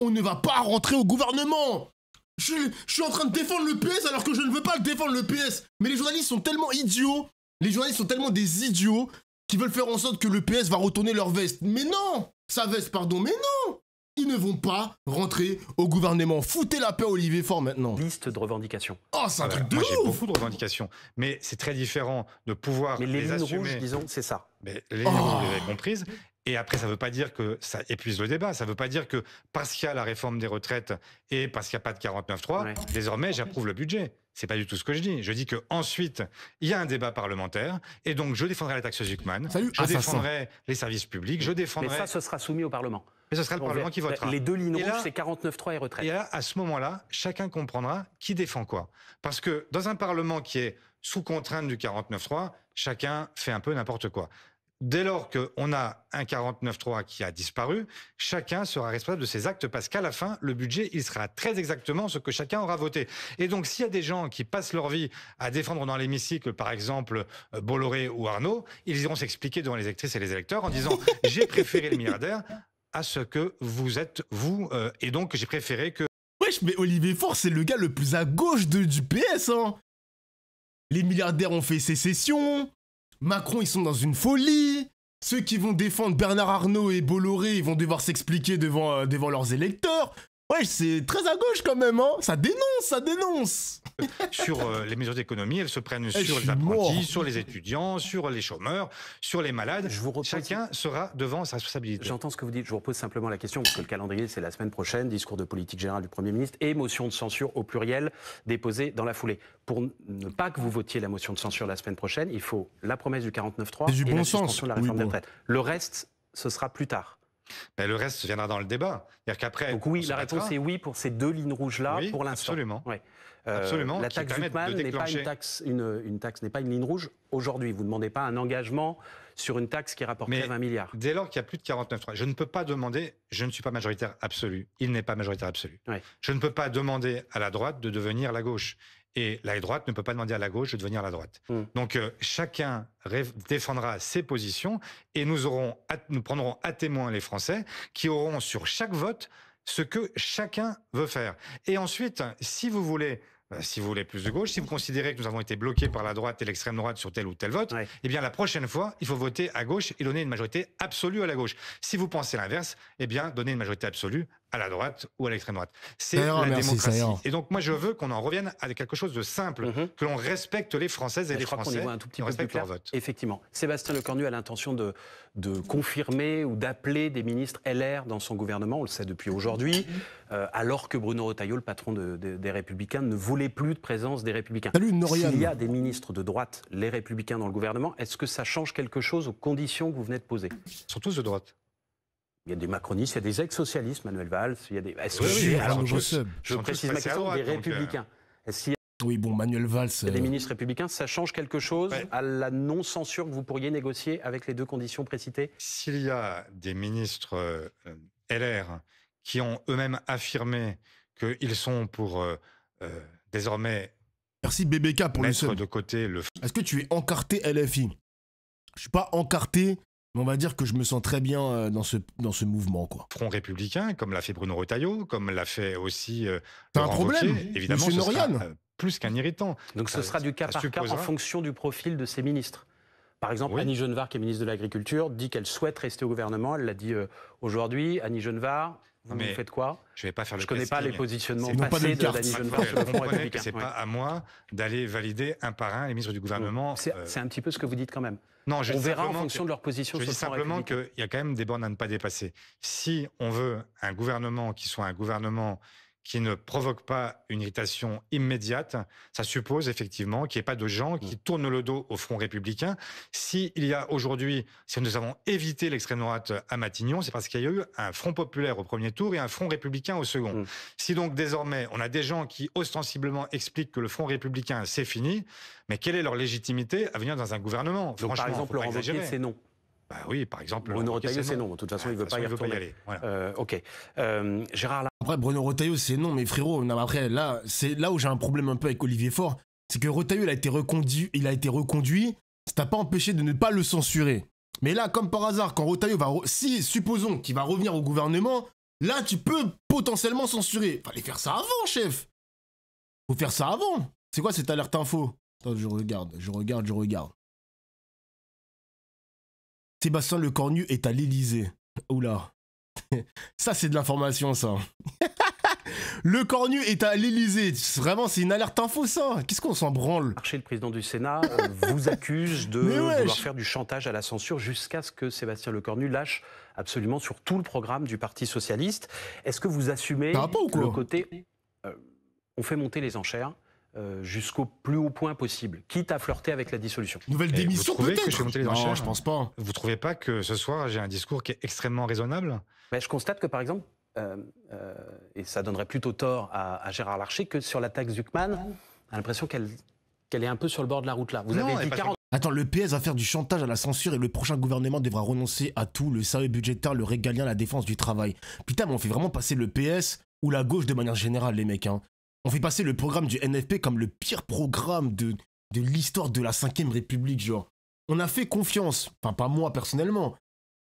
on ne va pas rentrer au gouvernement. Je suis en train de défendre le PS alors que je ne veux pas défendre le PS. Mais les journalistes sont tellement idiots, les journalistes sont tellement des idiots qui veulent faire en sorte que le PS va retourner leur veste. Mais non, sa veste, pardon, mais non. Ils ne vont pas rentrer au gouvernement. Foutez la paix à Olivier Faure maintenant. Liste de revendications. Oh, c'est un truc de Moi, j'ai ouf. beaucoup de revendications, mais c'est très différent de pouvoir Mais les lignes assumer. rouges, disons, c'est ça. Mais les lignes rouges, vous les avez comprises. Et après, ça ne veut pas dire que ça épuise le débat. Ça ne veut pas dire que parce qu'il y a la réforme des retraites et parce qu'il n'y a pas de 49.3, Ouais. désormais, j'approuve le budget. C'est pas du tout ce que je dis. Je dis que ensuite, il y a un débat parlementaire et donc je défendrai la taxe Zuckman, Salut, je assassin. défendrai les services publics, je Mais défendrai. ça, ce sera soumis au Parlement. Et ce sera le On Parlement verra. qui votera. Les deux lignes Et là- rouges, c'est 49.3 et retraite. Et là, à ce moment-là, chacun comprendra qui défend quoi. Parce que dans un Parlement qui est sous contrainte du 49.3, chacun fait un peu n'importe quoi. Dès lors qu'on a un 49.3 qui a disparu, chacun sera responsable de ses actes parce qu'à la fin, le budget, il sera très exactement ce que chacun aura voté. Et donc, s'il y a des gens qui passent leur vie à défendre dans l'hémicycle, par exemple, Bolloré ou Arnaud, ils iront s'expliquer devant les électrices et les électeurs en disant « j'ai préféré le milliardaire à ce que vous êtes, vous, et donc j'ai préféré que... » Wesh, mais Olivier Faure, c'est le gars le plus à gauche du PS, hein. Les milliardaires ont fait sécession. Macron, ils sont dans une folie. Ceux qui vont défendre Bernard Arnault et Bolloré, ils vont devoir s'expliquer devant leurs électeurs. Wesh, c'est très à gauche quand même, hein. Ça dénonce, ça dénonce. sur les mesures d'économie, elles se prennent sur je les suis apprentis, mort. sur les étudiants, sur les chômeurs, sur les malades. Je vous repose- Chacun sera devant sa responsabilité. J'entends ce que vous dites. Je vous repose simplement la question, parce que le calendrier, c'est la semaine prochaine, discours de politique générale du Premier ministre et motion de censure au pluriel déposée dans la foulée. Pour ne pas que vous votiez la motion de censure la semaine prochaine, il faut la promesse du 49.3 C'est du et bon la sens. suspension de la Oui, réforme des bon. retraites. Le reste, ce sera plus tard. Ben, le reste viendra dans le débat. C'est-à-dire qu'après, Donc oui, on se la réponse battra. est oui pour ces deux lignes rouges-là, Oui, pour l'instant. absolument. Ouais. Absolument, La qui taxe permettent Zuckman de n'est pas déclencher- une taxe n'est pas une ligne rouge aujourd'hui. Vous ne demandez pas un engagement sur une taxe qui rapporterait Mais 20 milliards. Dès lors qu'il n'y a plus de 49.3, je ne peux pas demander, je ne suis pas majoritaire absolu, il n'est pas majoritaire absolu. Ouais. Je ne peux pas demander à la droite de devenir la gauche. Et la droite ne peut pas demander à la gauche de devenir la droite. Donc chacun défendra ses positions et nous prendrons à témoin les Français qui auront sur chaque vote ce que chacun veut faire. Et ensuite, si vous voulez plus de gauche, si vous considérez que nous avons été bloqués par la droite et l'extrême droite sur tel ou tel vote, Ouais. eh bien la prochaine fois, il faut voter à gauche et donner une majorité absolue à la gauche. Si vous pensez l'inverse, eh bien donner une majorité absolue à la droite ou à l'extrême droite. C'est Ça ira, la merci, ça démocratie. ira. Et donc moi je veux qu'on en revienne à quelque chose de simple, que l'on respecte les Françaises et Je les crois qu'on y Français, voit un tout petit et on peu plus respecte clair. leur vote. Effectivement. Sébastien Lecornu a l'intention de confirmer ou d'appeler des ministres LR dans son gouvernement, on le sait depuis aujourd'hui, alors que Bruno Retailleau, le patron des Républicains, ne voulait plus de présence des Républicains. Salut, Norian. S'il y a des ministres de droite, les Républicains dans le gouvernement, est-ce que ça change quelque chose aux conditions que vous venez de poser? Ils sont tous de droite. Il y a des macronistes, il y a des ex-socialistes, Manuel Valls, il y a des... Est-ce que Oui, j'ai- oui, alors, ils sont je tous- je ils sont précise tous ma passés à question, droite, des donc, Républicains. Est-ce qu'il y a Oui, bon, Manuel Valls. des ministres républicains, ça change quelque chose Ouais. à la non-censure que vous pourriez négocier avec les deux conditions précitées? S'il y a des ministres LR qui ont eux-mêmes affirmé qu'ils sont pour désormais Merci BBK pour le mettre seul. de côté le Est-ce que tu es encarté LFI? Je suis pas encarté, mais on va dire que je me sens très bien dans ce mouvement, quoi. Front républicain, comme l'a fait Bruno Retailleau, comme l'a fait aussi T'as un Laurent problème, Wauquiez, évidemment, monsieur ce sera, Norian plus qu'un irritant. Donc ce sera du cas ça par cas en supposera- fonction du profil de ces ministres. Par exemple, Oui. Annie Genevard, qui est ministre de l'Agriculture, dit qu'elle souhaite rester au gouvernement. Elle l'a dit aujourd'hui. Annie Genevard, vous Mais faites quoi? Je vais pas faire le Je ne connais pas casting. les positionnements Ils n'ont pas de passés carte. d'Annie Vous Genevard sur le front comprenez que républicain. c'est Ouais. pas à moi d'aller valider un par un les ministres du gouvernement. C'est un petit peu ce que vous dites quand même. Non, je On dis verra en simplement fonction que- de leur position Je sur dis le front simplement républicain. qu'il y a quand même des bornes à ne pas dépasser. Si on veut un gouvernement qui soit un gouvernement qui ne provoque pas une irritation immédiate, ça suppose effectivement qu'il n'y ait pas de gens qui tournent le dos au Front républicain. Si nous avons évité l'extrême droite à Matignon, c'est parce qu'il y a eu un Front populaire au premier tour et un Front républicain au second. Si donc désormais on a des gens qui ostensiblement expliquent que le Front républicain c'est fini, mais quelle est leur légitimité à venir dans un gouvernement? Donc Franchement, par exemple, faut pas Laurent Wauquiez, exagérer. c'est non. Bah oui, par exemple. Bruno Laurent Wauquiez, Retailleau, c'est non. De toute façon, il ne veut pas y retourner. aller. Voilà. Ok. Gérard Après, Bruno Retailleau, c'est non, mais frérot, non, mais après, là, c'est là où j'ai un problème un peu avec Olivier Faure, c'est que Retailleau, il a été reconduit, ça t'a pas empêché de ne pas le censurer. Mais là, comme par hasard, quand Retailleau va, si, supposons qu'il va revenir au gouvernement, là, tu peux potentiellement censurer. Fallait faire ça avant, chef. Faut faire ça avant. C'est quoi cette alerte info? Attends, je regarde. Sébastien Lecornu est à l'Élysée. Oula. Ça, c'est de l'information, ça. Le Cornu est à l'Élysée. Vraiment, c'est une alerte info, ça. Qu'est-ce qu'on s'en branle? Marché, le président du Sénat, vous accuse de vouloir faire du chantage à la censure jusqu'à ce que Sébastien Lecornu lâche absolument sur tout le programme du Parti socialiste. Est-ce que vous assumez le côté on fait monter les enchères jusqu'au plus haut point possible, quitte à flirter avec la dissolution? Nouvelle démission, peut-être? Que je fais monter les enchères? Non, je pense pas. Vous trouvez pas que ce soir, j'ai un discours qui est extrêmement raisonnable? Je constate que, par exemple, et ça donnerait plutôt tort à Gérard Larcher, que sur la taxe Zuckman, on a l'impression qu'elle est un peu sur le bord de la route là. Vous avez dit 40... Attends, le PS va faire du chantage à la censure et le prochain gouvernement devra renoncer à tout, le sérieux budgétaire, le régalien, la défense du travail. Putain, mais on fait vraiment passer le PS ou la gauche de manière générale, les mecs. Hein. On fait passer le programme du NFP comme le pire programme de l'histoire de la 5ème République, genre. On a fait confiance, enfin pas moi personnellement,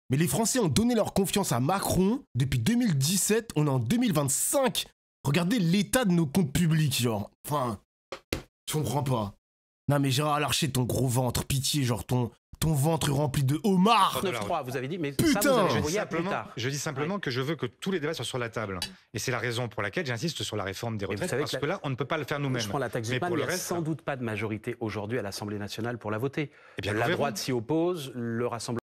mais les Français ont donné leur confiance à Macron depuis 2017, on est en 2025. Regardez l'état de nos comptes publics, genre. Enfin, je comprends pas. Non mais Gérard Larcher, ton gros ventre, pitié, genre ton ventre rempli de homards. 9-3, vous avez dit, mais putain, ça, vous allez envoyer à plus tard. Je dis simplement que je veux que tous les débats soient sur la table. Et c'est la raison pour laquelle j'insiste sur la réforme des retraites, parce que là, on ne peut pas le faire nous-mêmes. Je prends la taxe Zuckman, il n'y a sans doute pas de majorité aujourd'hui à l'Assemblée nationale pour la voter. Eh bien, la droite s'y oppose, le Rassemblement...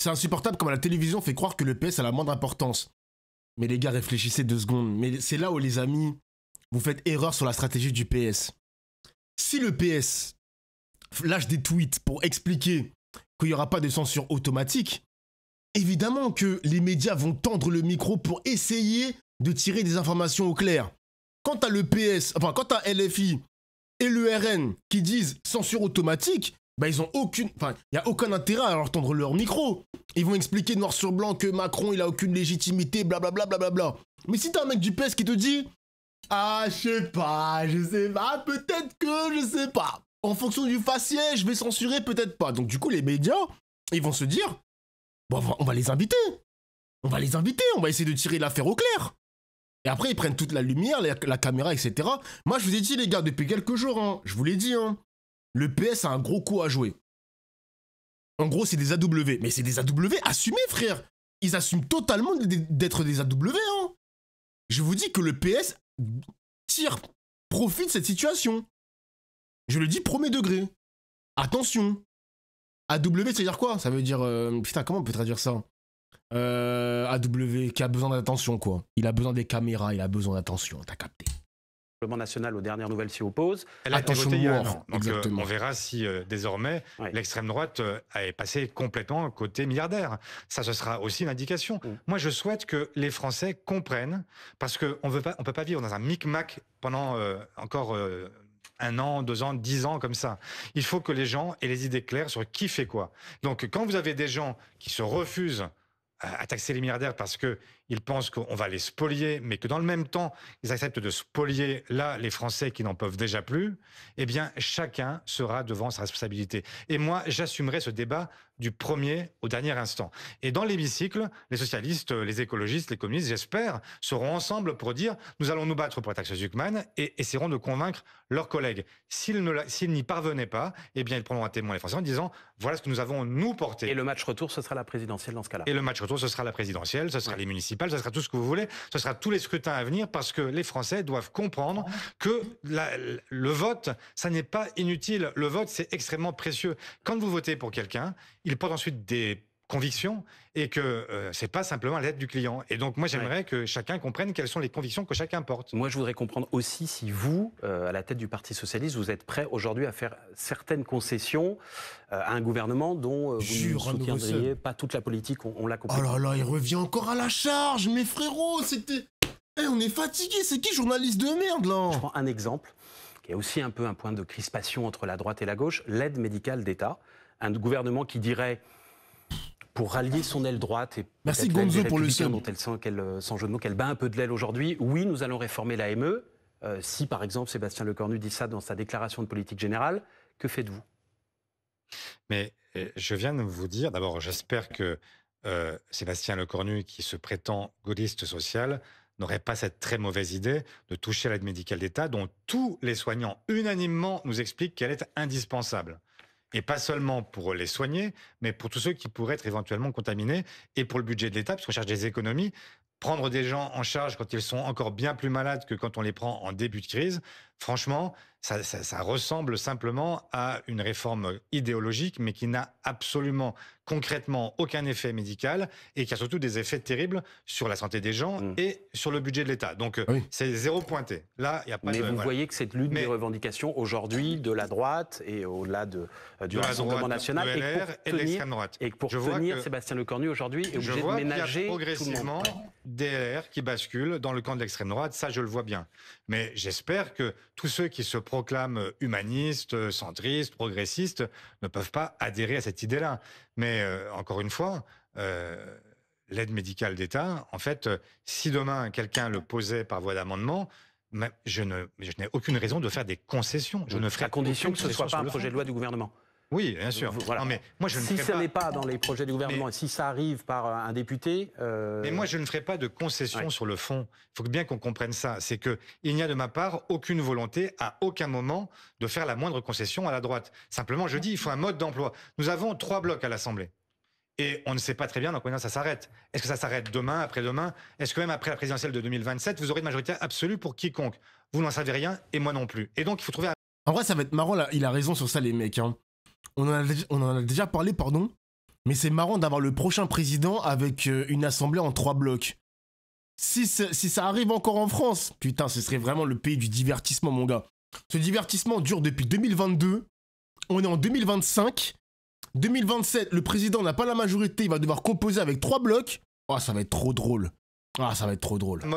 C'est insupportable comme la télévision fait croire que le PS a la moindre importance. Mais les gars, réfléchissez 2 secondes. Mais c'est là où, les amis, vous faites erreur sur la stratégie du PS. Si le PS lâche des tweets pour expliquer qu'il n'y aura pas de censure automatique, évidemment que les médias vont tendre le micro pour essayer de tirer des informations au clair. Quant à le PS, enfin, quant à LFI et le RN qui disent censure automatique, bah ils ont aucune, enfin, il n'y a aucun intérêt à leur tendre leur micro. Ils vont expliquer noir sur blanc que Macron, il a aucune légitimité, blablabla, blablabla. Mais si t'as un mec du PS qui te dit, ah, je sais pas, peut-être que, je sais pas. En fonction du faciès, je vais censurer, peut-être pas. Donc du coup, les médias, ils vont se dire, bon, on va les inviter. On va essayer de tirer l'affaire au clair. Et après, ils prennent toute la lumière, la caméra, etc. Moi, je vous ai dit, les gars, depuis quelques jours, hein, je vous l'ai dit, hein, le PS a un gros coup à jouer. En gros, c'est des AW. Mais c'est des AW assumés, frère. Ils assument totalement d'être des AW. Hein. Je vous dis que le PS tire profit de cette situation. Je le dis premier degré. Attention. AW, ça veut dire quoi? Ça veut dire... putain, comment on peut traduire ça? AW qui a besoin d'attention, quoi. Il a besoin des caméras, il a besoin d'attention. T'as capté. Le Rassemblement national, aux dernières nouvelles, s'y oppose. Elle a été votée il y a un an. Donc, exactement. On verra si désormais l'extrême droite est passée complètement côté milliardaire. Ça, ce sera aussi une indication. Moi, je souhaite que les Français comprennent, parce qu'on ne peut pas vivre dans un micmac pendant encore 1 an, 2 ans, 10 ans comme ça. Il faut que les gens aient les idées claires sur qui fait quoi. Donc, quand vous avez des gens qui se refusent à taxer les milliardaires parce qu'ils pensent qu'on va les spolier, mais que dans le même temps, ils acceptent de spolier là les Français qui n'en peuvent déjà plus, eh bien, chacun sera devant sa responsabilité. Et moi, j'assumerai ce débat du premier au dernier instant. Et dans l'hémicycle, les socialistes, les écologistes, les communistes, j'espère, seront ensemble pour dire « nous allons nous battre pour la taxe Zuckman » et essaieront de convaincre leurs collègues. S'ils n'y parvenaient pas, eh bien, ils prendront un témoin les Français en disant « voilà ce que nous avons nous porté ». Et le match retour, ce sera la présidentielle dans ce cas-là. Et le match retour, ce sera la présidentielle, ce sera les municipales, ce sera tout ce que vous voulez, ce sera tous les scrutins à venir parce que les Français doivent comprendre que le vote, ça n'est pas inutile. Le vote, c'est extrêmement précieux. Quand vous votez pour quelqu'un, il porte ensuite des convictions et que c'est pas simplement à l'aide du client. Et donc moi j'aimerais que chacun comprenne quelles sont les convictions que chacun porte. Moi je voudrais comprendre aussi si vous, à la tête du Parti Socialiste, vous êtes prêt aujourd'hui à faire certaines concessions à un gouvernement dont vous ne soutiendriez pas toute la politique, on l'a compris. Oh là là, il revient encore à la charge, mes frérots, c'était... on est fatigués, c'est qui journaliste de merde là? Je prends un exemple qui est aussi un peu un point de crispation entre la droite et la gauche, l'aide médicale d'État. Un gouvernement qui dirait, pour rallier son aile droite et merci Gonzo pour le dont elle sent sans jeu de mots, qu'elle bat un peu de l'aile aujourd'hui, oui, nous allons réformer l'AME. Si, par exemple, Sébastien Lecornu dit ça dans sa déclaration de politique générale, que faites-vous? Mais je viens de vous dire, d'abord, j'espère que Sébastien Lecornu, qui se prétend gaulliste social, n'aurait pas cette très mauvaise idée de toucher à l'aide médicale d'État, dont tous les soignants unanimement nous expliquent qu'elle est indispensable. Et pas seulement pour les soigner, mais pour tous ceux qui pourraient être éventuellement contaminés, et pour le budget de l'État, puisqu'on cherche des économies. prendre des gens en charge quand ils sont encore bien plus malades que quand on les prend en début de crise, franchement, ça ressemble simplement à une réforme idéologique, mais qui n'a absolument, concrètement, aucun effet médical et qui a surtout des effets terribles sur la santé des gens et sur le budget de l'État. Donc, c'est zéro pointé. Là, il n'y a pas Mais de... vous voyez que cette lutte des revendications aujourd'hui de la droite et au-delà du Rassemblement national de LR et de l'extrême droite. Et pour tenir, Sébastien Lecornu aujourd'hui est obligé de ménager progressivement tout le monde. Des LR qui basculent dans le camp de l'extrême droite, ça je le vois bien. Mais j'espère que tous ceux qui se proclament humanistes, centristes, progressistes ne peuvent pas adhérer à cette idée-là. Mais encore une fois, l'aide médicale d'État, en fait, si demain quelqu'un le posait par voie d'amendement, je n'ai aucune raison de faire des concessions. Je ne ferai à condition que ce ne soit pas un projet de loi du gouvernement. Oui, bien sûr. Voilà. Non, mais moi, je ne si ferai ce n'est pas dans les projets du gouvernement et si ça arrive par un député... Mais moi, je ne ferai pas de concession sur le fond. Il faut bien qu'on comprenne ça. C'est qu'il n'y a de ma part aucune volonté à aucun moment de faire la moindre concession à la droite. Simplement, je dis, il faut un mode d'emploi. Nous avons 3 blocs à l'Assemblée. Et on ne sait pas très bien dans combien ça s'arrête. Est-ce que ça s'arrête demain, après-demain? Est-ce que même après la présidentielle de 2027, vous aurez une majorité absolue pour quiconque? Vous n'en savez rien et moi non plus. Et donc, il faut trouver... En vrai, ça va être marrant, là. Il a raison sur ça, les mecs. Hein. On en a déjà parlé, pardon. Mais c'est marrant d'avoir le prochain président avec une assemblée en 3 blocs. Si ça arrive encore en France, putain, ce serait vraiment le pays du divertissement, mon gars. Ce divertissement dure depuis 2022. On est en 2025. 2027, le président n'a pas la majorité, il va devoir composer avec 3 blocs. Oh, ça va être trop drôle. Ah, ça va être trop drôle. Le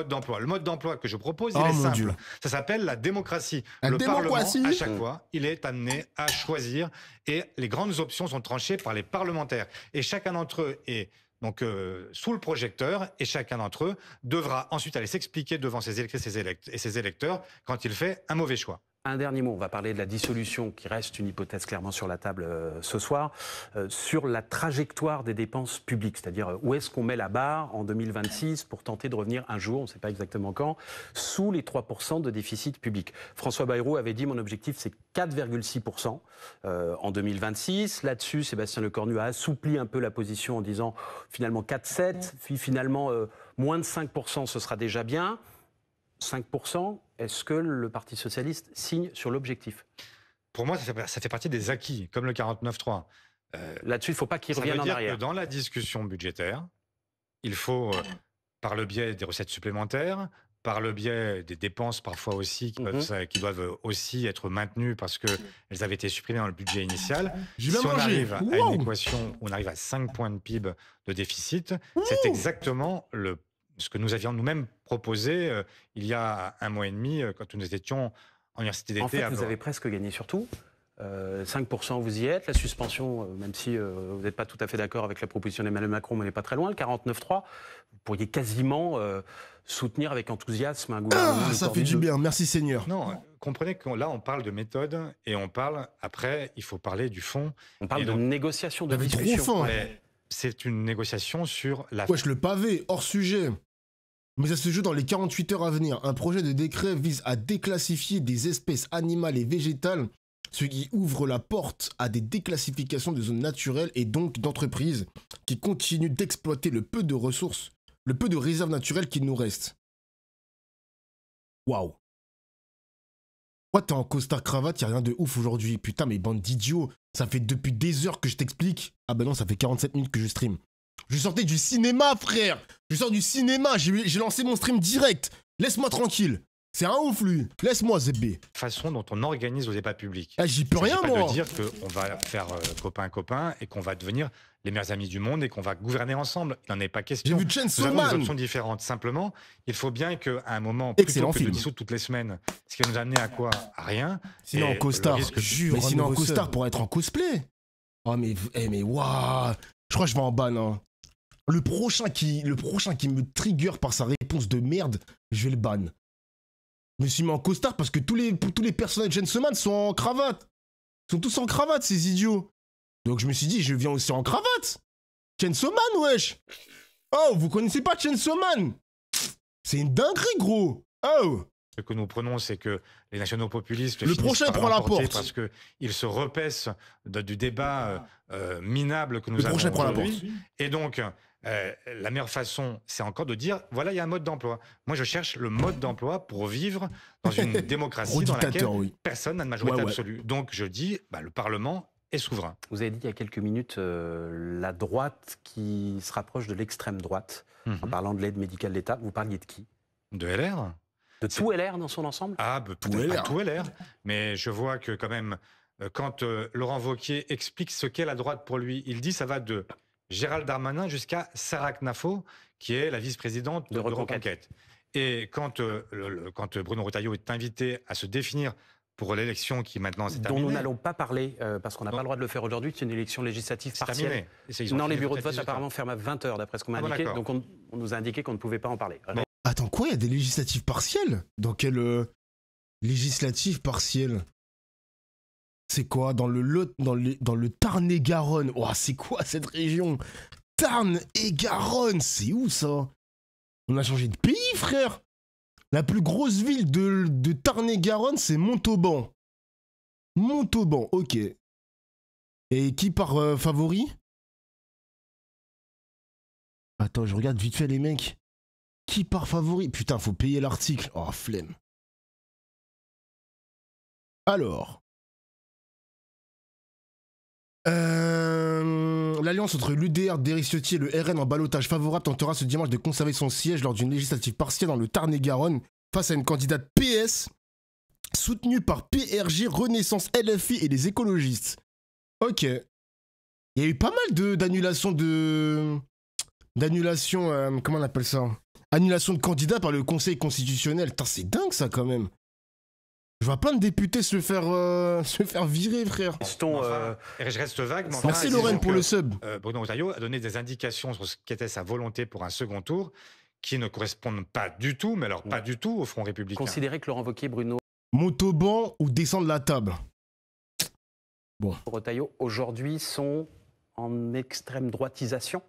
mode d'emploi que je propose, il est simple. Dieu. Ça s'appelle la démocratie. Le Parlement, à chaque fois, il est amené à choisir et les grandes options sont tranchées par les parlementaires. Et chacun d'entre eux est donc sous le projecteur et chacun d'entre eux devra ensuite aller s'expliquer devant ses électrices et ses électeurs quand il fait un mauvais choix. Un dernier mot, on va parler de la dissolution qui reste une hypothèse clairement sur la table ce soir, sur la trajectoire des dépenses publiques, c'est-à-dire où est-ce qu'on met la barre en 2026 pour tenter de revenir un jour, on ne sait pas exactement quand, sous les 3% de déficit public. François Bayrou avait dit mon objectif c'est 4,6% en 2026. Là-dessus, Sébastien Lecornu a assoupli un peu la position en disant finalement 4,7, puis finalement moins de 5%, ce sera déjà bien. 5%, est-ce que le Parti socialiste signe sur l'objectif? Pour moi, ça fait partie des acquis, comme le 49.3. Là-dessus, il ne faut pas qu'il revienne en arrière. Ça veut dire que dans la discussion budgétaire, il faut, par le biais des recettes supplémentaires, par le biais des dépenses parfois aussi, qui doivent aussi être maintenues parce qu'elles avaient été supprimées dans le budget initial. Si on arrive à une équation où on arrive à 5 points de PIB de déficit, c'est exactement ce que nous avions nous-mêmes proposé il y a 1 mois et demi quand nous étions en université d'été. En fait, vous avez presque gagné sur tout. 5%, vous y êtes. La suspension, même si vous n'êtes pas tout à fait d'accord avec la proposition d'Emmanuel Macron, mais on n'est pas très loin. Le 49.3, vous pourriez quasiment soutenir avec enthousiasme un gouvernement. Ah, ça fait du bien, merci Seigneur. Non, comprenez que là, on parle de méthode et on parle, après, il faut parler du fond. On parle de négociation, de discussion. C'est une négociation sur la... Wesh, le pavé, hors sujet. Mais ça se joue dans les 48 heures à venir. Un projet de décret vise à déclassifier des espèces animales et végétales, ce qui ouvre la porte à des déclassifications de zones naturelles et donc d'entreprises qui continuent d'exploiter le peu de ressources, le peu de réserves naturelles qu'il nous reste. Waouh. Toi, t'es en costard-cravate, y'a rien de ouf aujourd'hui. Putain, mais bande d'idiots. Ça fait depuis des heures que je t'explique. Ah bah non, ça fait 47 minutes que je stream. Je sortais du cinéma, frère. Je sors du cinéma, j'ai lancé mon stream direct. Laisse-moi tranquille. C'est un ouf, lui. Laisse-moi, Zébé. Façon dont on organise nos débats publics. Ah, j'y peux rien, moi. Pas de dire qu'on va faire copain-copain et qu'on va devenir les meilleurs amis du monde et qu'on va gouverner ensemble. Il n'en est pas question. J'ai vu Chainsaw Man. Nous avons des options différentes. Simplement, il faut bien qu'à un moment, plutôt que de dissoudre toutes les semaines, ce qui va nous amener à quoi? À rien. Sinon, en costard. Mais sinon, en costard pour être en cosplay. Oh, mais waouh. Je crois que je vais en ban, hein. Le prochain qui me trigger par sa réponse de merde, je vais le ban. Je me suis mis en costard parce que tous les personnages de Chainsaw Man sont en cravate. Ils sont tous en cravate, ces idiots. Donc je me suis dit, je viens aussi en cravate. Chainsaw Man, wesh. Oh, vous connaissez pas Chainsaw Man? C'est une dinguerie, gros. Oh. Ce que nous prenons, c'est que les nationaux populistes... Le prochain prend la porte. Parce qu'ils se repaissent du débat minable que nous avons aujourd'hui. Le prochain prend la porte. Et donc, la meilleure façon, c'est encore de dire, voilà, il y a un mode d'emploi. Moi, je cherche le mode d'emploi pour vivre dans une démocratie dans laquelle personne n'a de majorité absolue. Donc, je dis, le Parlement est souverain. Vous avez dit il y a quelques minutes la droite qui se rapproche de l'extrême droite, en parlant de l'aide médicale d'État. Vous parliez de qui? De LR. De tout LR dans son ensemble? Peut-être pas tout LR, mais je vois que quand même, quand Laurent Wauquiez explique ce qu'est la droite pour lui, il dit ça va de Gérald Darmanin jusqu'à Sarah Knafo, qui est la vice-présidente de Reconquête. Et quand Bruno Retailleau est invité à se définir pour l'élection qui maintenant s'est terminée... Dont nous n'allons pas parler, parce qu'on n'a pas le droit de le faire aujourd'hui, c'est une élection législative partielle. Non, les bureaux de vote apparemment ferment à 20h, d'après ce qu'on m'a indiqué. Donc on nous a indiqué qu'on ne pouvait pas en parler. Attends, quoi? Il y a des législatives partielles? Dans quelle législative partielle? C'est quoi? Dans le Tarn-et-Garonne. Oh, c'est quoi cette région? Tarn-et-Garonne, c'est où ça? On a changé de pays, frère. La plus grosse ville de Tarn-et-Garonne, c'est Montauban. Montauban, ok. Et qui part favori? Attends, je regarde vite fait les mecs. Qui part favori? Putain, faut payer l'article. Oh, flemme. Alors. L'alliance entre l'UDR d'Éric Ciotti et le RN en ballottage favorable tentera ce dimanche de conserver son siège lors d'une législative partielle dans le Tarn-et-Garonne face à une candidate PS soutenue par PRG, Renaissance, LFI et les écologistes. Ok. Il y a eu pas mal d'annulations comment on appelle ça? Annulation de candidats par le Conseil constitutionnel. Putain, c'est dingue ça quand même. Je vois plein de députés se faire virer, frère. Je reste vague. Mais merci Lorraine pour le sub. Bruno Retailleau a donné des indications sur ce qu'était sa volonté pour un second tour qui ne correspondent pas du tout, mais alors pas du tout au Front républicain. Considérez que Laurent Wauquiez, Bruno Montauban ou descendre la table. Bon. Retailleau, aujourd'hui, sont en extrême droitisation.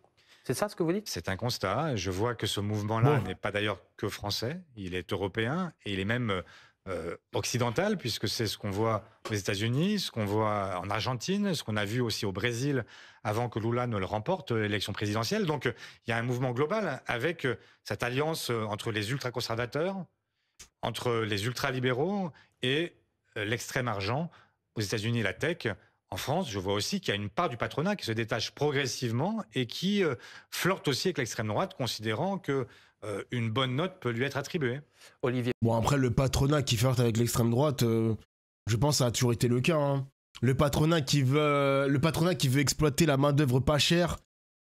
C'est ça ce que vous dites? C'est un constat. Je vois que ce mouvement-là n'est pas d'ailleurs que français. Il est européen et il est même occidental, puisque c'est ce qu'on voit aux États-Unis, ce qu'on voit en Argentine, ce qu'on a vu aussi au Brésil avant que Lula ne le remporte, l'élection présidentielle. Donc il y a un mouvement global avec cette alliance entre les ultra-conservateurs, entre les ultra-libéraux et l'extrême argent aux États-Unis et la tech. En France, je vois aussi qu'il y a une part du patronat qui se détache progressivement et qui flirte aussi avec l'extrême droite, considérant que une bonne note peut lui être attribuée. Olivier. Bon, après, le patronat qui flirte avec l'extrême droite, je pense que ça a toujours été le cas. Hein. Le patronat qui veut exploiter la main-d'œuvre pas chère,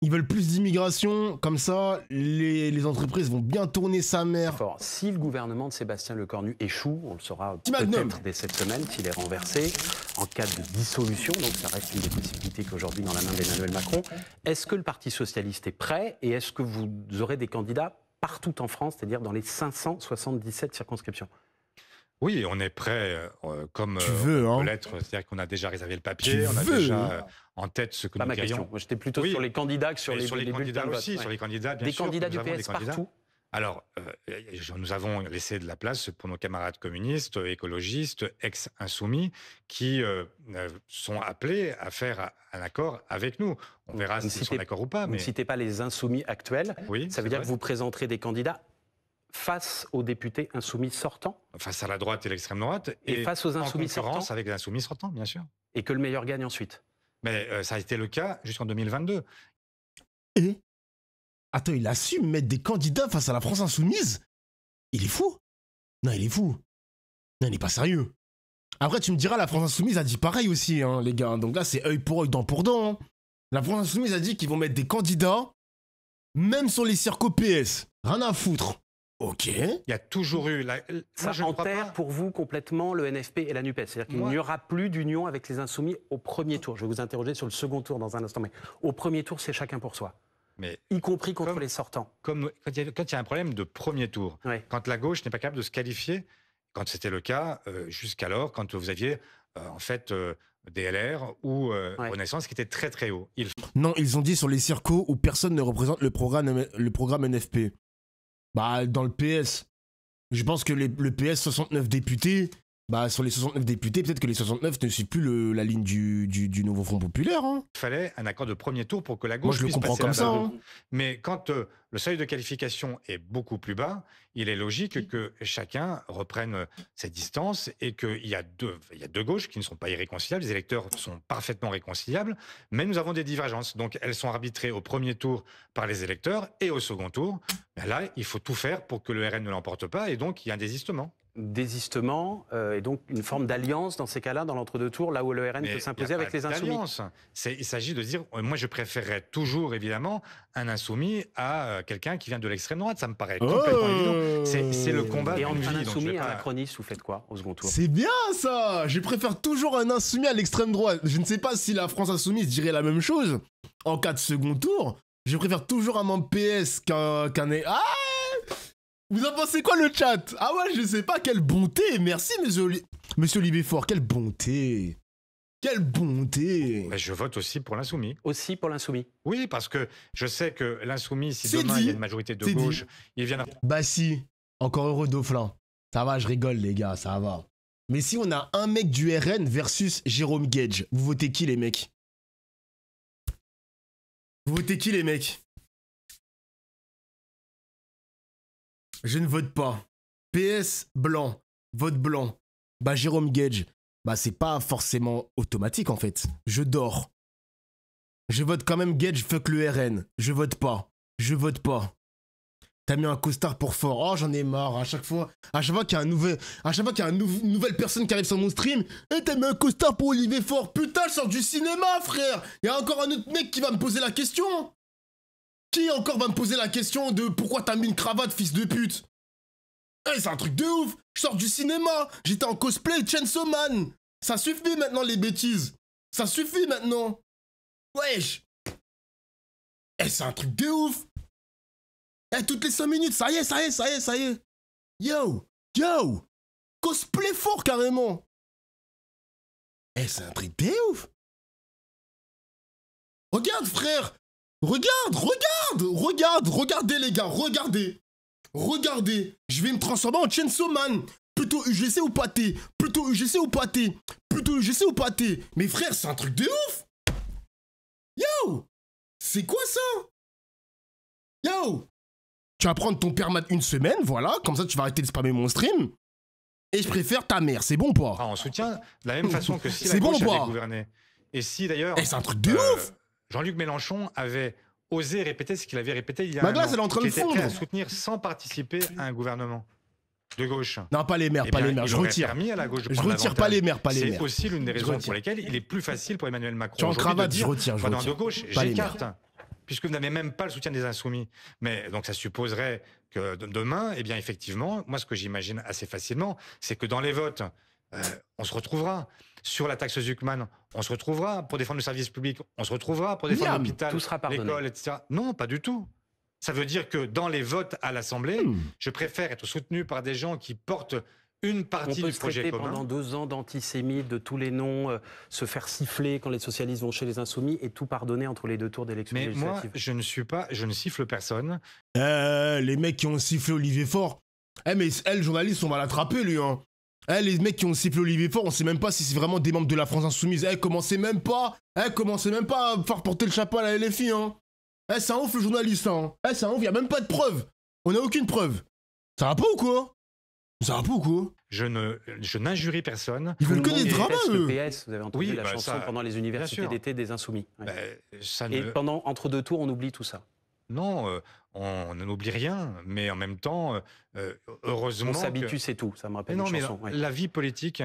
ils veulent plus d'immigration, comme ça, les entreprises vont bien tourner sa mère. Si le gouvernement de Sébastien Lecornu échoue, on le saura peut-être dès cette semaine, s'il est renversé, en cas de dissolution, donc ça reste une des possibilités qu'aujourd'hui dans la main d'Emmanuel Macron, est-ce que le Parti Socialiste est prêt et est-ce que vous aurez des candidats partout en France, c'est-à-dire dans les 577 circonscriptions? Oui, on est prêt, comme tu veux, on peut l'être, c'est-à-dire qu'on a déjà réservé le papier, on a déjà en tête ce que nous querions. Moi, j'étais plutôt sur les candidats que sur les candidats aussi, sur les candidats, bien sûr. Des candidats du PS partout. Alors, nous avons laissé de la place pour nos camarades communistes, écologistes, ex-insoumis, qui sont appelés à faire un accord avec nous. On verra s'ils sont d'accord ou pas. Vous ne citez pas les insoumis actuels. Oui, ça veut dire que vous présenterez des candidats face aux députés insoumis sortants? Face à la droite et l'extrême droite. Et face aux insoumis sortants? En concurrence avec les insoumis sortants, bien sûr. Et que le meilleur gagne ensuite? Mais ça a été le cas jusqu'en 2022. Et attends, il assume mettre des candidats face à la France insoumise? Il est fou? Non, il est fou. Non, il n'est pas sérieux. Après, tu me diras, la France insoumise a dit pareil aussi, hein, les gars. Donc là, c'est œil pour œil, dent pour dent. Hein. La France insoumise a dit qu'ils vont mettre des candidats, même sur les circos PS. Rien à foutre. Ok. Il y a toujours eu... Ça enterre pour vous complètement le NFP et la NUPES. C'est-à-dire qu'il n'y aura plus d'union avec les insoumis au premier tour. Je vais vous interroger sur le second tour dans un instant. Mais au premier tour, c'est chacun pour soi. Mais y compris contre les sortants. Quand il y a un problème de premier tour, quand la gauche n'est pas capable de se qualifier, quand c'était le cas jusqu'alors, quand vous aviez en fait DLR ou Renaissance qui était très très haut. Non, ils ont dit sur les circos où personne ne représente le programme NFP. Bah, dans le PS, je pense que le PS, 69 députés, Bah, sur les 69 députés, peut-être que les 69 ne suivent plus la ligne du nouveau Front Populaire. Hein. Il fallait un accord de premier tour pour que la gauche Moi, je le puisse comprends passer comme la ça. barre. Hein. Mais quand le seuil de qualification est beaucoup plus bas, il est logique que chacun reprenne ses distances et qu'il y a deux gauches qui ne sont pas irréconciliables. Les électeurs sont parfaitement réconciliables, mais nous avons des divergences. Donc, elles sont arbitrées au premier tour par les électeurs et au second tour. Ben là, il faut tout faire pour que le RN ne l'emporte pas et donc il y a un désistement. Désistement et donc une forme d'alliance dans ces cas-là, dans l'entre-deux tours, là où le RN peut s'imposer avec les insoumis. Il s'agit de dire, moi je préférerais toujours évidemment un insoumis à quelqu'un qui vient de l'extrême droite, ça me paraît complètement évident. C'est le combat et d'une vie. Et entre un insoumis et un macroniste, vous faites quoi au second tour? C'est bien ça. Je préfère toujours un insoumis à l'extrême droite. Je ne sais pas si la France insoumise dirait la même chose en cas de second tour. Je préfère toujours un membre PS qu'un... Ah, vous en pensez quoi le chat? Ah ouais, je sais pas, quelle bonté. Merci monsieur Olivier Faure, quelle bonté. Quelle bonté. Mais je vote aussi pour l'insoumis. Aussi pour l'insoumis? Oui, parce que je sais que l'insoumis, si demain il y a une majorité de gauche, il viendra... Bah si, encore heureux Dauphin. Ça va, je rigole les gars, ça va. Mais si on a un mec du RN versus Jérôme Gage, vous votez qui les mecs? Vous votez qui les mecs? Je ne vote pas. PS, blanc. Vote blanc. Bah, Jérôme Gage. Bah, c'est pas forcément automatique, en fait. Je dors. Je vote quand même Gage, fuck le RN. Je vote pas. Je vote pas. T'as mis un costard pour fort. Oh, j'en ai marre. À chaque fois qu'il y a une nouvelle personne qui arrive sur mon stream, et t'as mis un costard pour Olivier Faure. Putain, je sors du cinéma, frère. Il y a encore un autre mec qui va me poser la question. Qui encore va me poser la question de pourquoi t'as mis une cravate, fils de pute? Hey, c'est un truc de ouf. Je sors du cinéma. J'étais en cosplay Chainsaw Man. Ça suffit maintenant les bêtises. Ça suffit maintenant. Wesh. Hey, c'est un truc de ouf. Hey, toutes les 5 minutes, ça y est. Yo. Cosplay fort carrément. Hey, c'est un truc de ouf. Regarde frère. Regardez les gars, regardez, je vais me transformer en Chainsaw Man, plutôt UGC ou pâté, mais frère, c'est un truc de ouf. Yo, c'est quoi ça? Yo, tu vas prendre ton permat une semaine, voilà, comme ça tu vas arrêter de spammer mon stream, et je préfère ta mère, c'est bon pas? On soutient de la même façon que si la gauche avait gouverné, et si d'ailleurs... c'est un truc de ouf. Jean-Luc Mélenchon avait osé répéter ce qu'il avait répété il y a un an. Elle est en train de fondre. Prêt à soutenir sans participer à un gouvernement de gauche. Non, pas les maires, je retire. Je retire pas les maires, C'est aussi l'une des raisons pour lesquelles il est plus facile pour Emmanuel Macron. Tu es en cravate, je retire. De gauche, j'écarte, puisque vous n'avez même pas le soutien des insoumis. Mais donc ça supposerait que demain, eh bien effectivement, moi ce que j'imagine assez facilement, c'est que dans les votes, on se retrouvera. Sur la taxe Zuckman, on se retrouvera pour défendre le service public, on se retrouvera pour défendre l'hôpital, l'école, etc. Non, pas du tout. Ça veut dire que dans les votes à l'Assemblée, je préfère être soutenu par des gens qui portent une partie du projet commun. On peut se traiter pendant 2 ans d'antisémite, de tous les noms, se faire siffler quand les socialistes vont chez les insoumis et tout pardonner entre les 2 tours d'élection législative. Moi, je ne siffle personne. Les mecs qui ont sifflé Olivier Faure. Mais le journaliste, on va l'attraper lui, hein. Les mecs qui ont sifflé Olivier Faure, on sait même pas si c'est vraiment des membres de la France Insoumise. Commencez même pas à faire porter le chapeau à la LFI, hein. C'est un ouf le journaliste, hein. C'est un ouf, y a même pas de preuve. On a aucune preuve. Ça va pas ou quoi? Je n'injurie personne. Ils veulent que des dramas, eux. Le PS, vous avez entendu la chanson pendant les universités d'été des Insoumis. Ouais. Et pendant entre 2 tours, on oublie tout ça. Non, on n'oublie rien, mais en même temps, heureusement... On s'habitue, c'est tout, ça me rappelle une chanson. Mais la vie politique,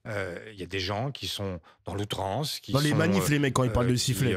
il y a des gens qui sont dans l'outrance, dans les manifs, les mecs, quand ils parlent de sifflet.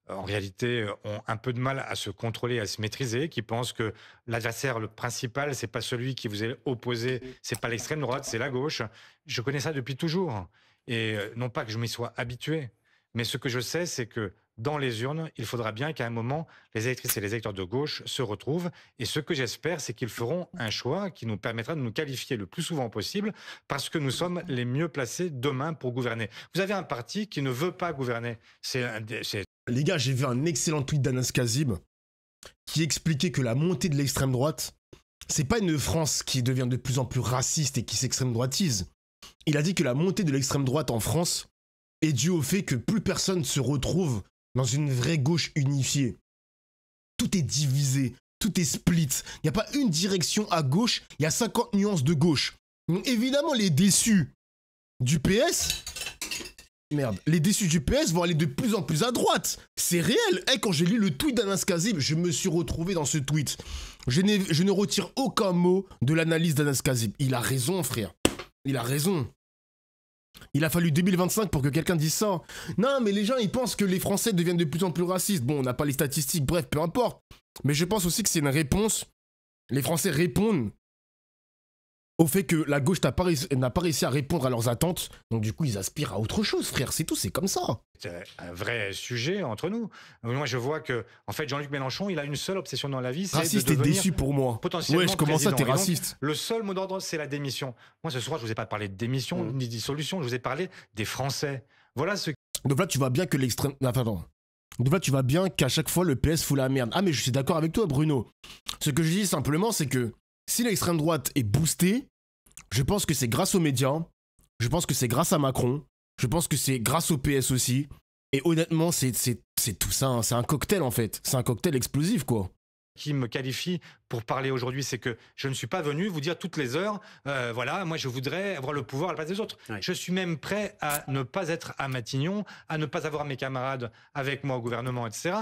En réalité, ont un peu de mal à se contrôler, à se maîtriser, qui pensent que l'adversaire, le principal, c'est pas celui qui vous est opposé, c'est pas l'extrême droite, c'est la gauche. Je connais ça depuis toujours. Et non pas que je m'y sois habitué, mais ce que je sais, c'est que dans les urnes, il faudra bien qu'à un moment, les électrices et les électeurs de gauche se retrouvent. Et ce que j'espère, c'est qu'ils feront un choix qui nous permettra de nous qualifier le plus souvent possible parce que nous sommes les mieux placés demain pour gouverner. Vous avez un parti qui ne veut pas gouverner. Les gars, j'ai vu un excellent tweet d'Anas Kazib qui expliquait que la montée de l'extrême droite, c'est pas une France qui devient de plus en plus raciste et qui s'extrême droitise. Il a dit que la montée de l'extrême droite en France est due au fait que plus personne se retrouve dans une vraie gauche unifiée. Tout est divisé, tout est split. Il n'y a pas une direction à gauche, il y a 50 nuances de gauche. Donc évidemment, les déçus du PS... Merde, les déçus du PS vont aller de plus en plus à droite. C'est réel. Hey, quand j'ai lu le tweet d'Anas Kazib, je me suis retrouvé dans ce tweet. Je ne retire aucun mot de l'analyse d'Anas Kazib. Il a raison, frère. Il a raison. Il a fallu 2025 pour que quelqu'un dise ça. Non, mais les gens, ils pensent que les Français deviennent de plus en plus racistes. Bon, on n'a pas les statistiques, bref, peu importe. Mais je pense aussi que c'est une réponse. Les Français répondent au fait que la gauche n'a pas réussi à répondre à leurs attentes. Donc du coup, ils aspirent à autre chose, frère. C'est tout, c'est comme ça. C'est un vrai sujet entre nous. Moi, je vois que, en fait, Jean-Luc Mélenchon, il a une seule obsession dans la vie, c'est raciste de et devenir déçu pour moi. potentiellement Ouais, je commence ça, t'es président. Et donc, raciste. le seul mot d'ordre, c'est la démission. Moi, ce soir, je vous ai pas parlé de démission ni de dissolution, je vous ai parlé des Français. Voilà ce Donc là, tu vois bien que l'extrême... Attends. Donc là, tu vois bien qu'à chaque fois, le PS fout la merde. Ah, mais je suis d'accord avec toi, Bruno. Ce que je dis simplement, c'est que si l'extrême droite est boostée, je pense que c'est grâce aux médias, je pense que c'est grâce à Macron, je pense que c'est grâce au PS aussi. Et honnêtement, c'est tout ça, hein. C'est un cocktail en fait. C'est un cocktail explosif, quoi. qui me qualifie pour parler aujourd'hui, c'est que je ne suis pas venu vous dire toutes les heures, voilà, moi je voudrais avoir le pouvoir à la place des autres. Oui. Je suis même prêt à ne pas être à Matignon, à ne pas avoir mes camarades avec moi au gouvernement, etc.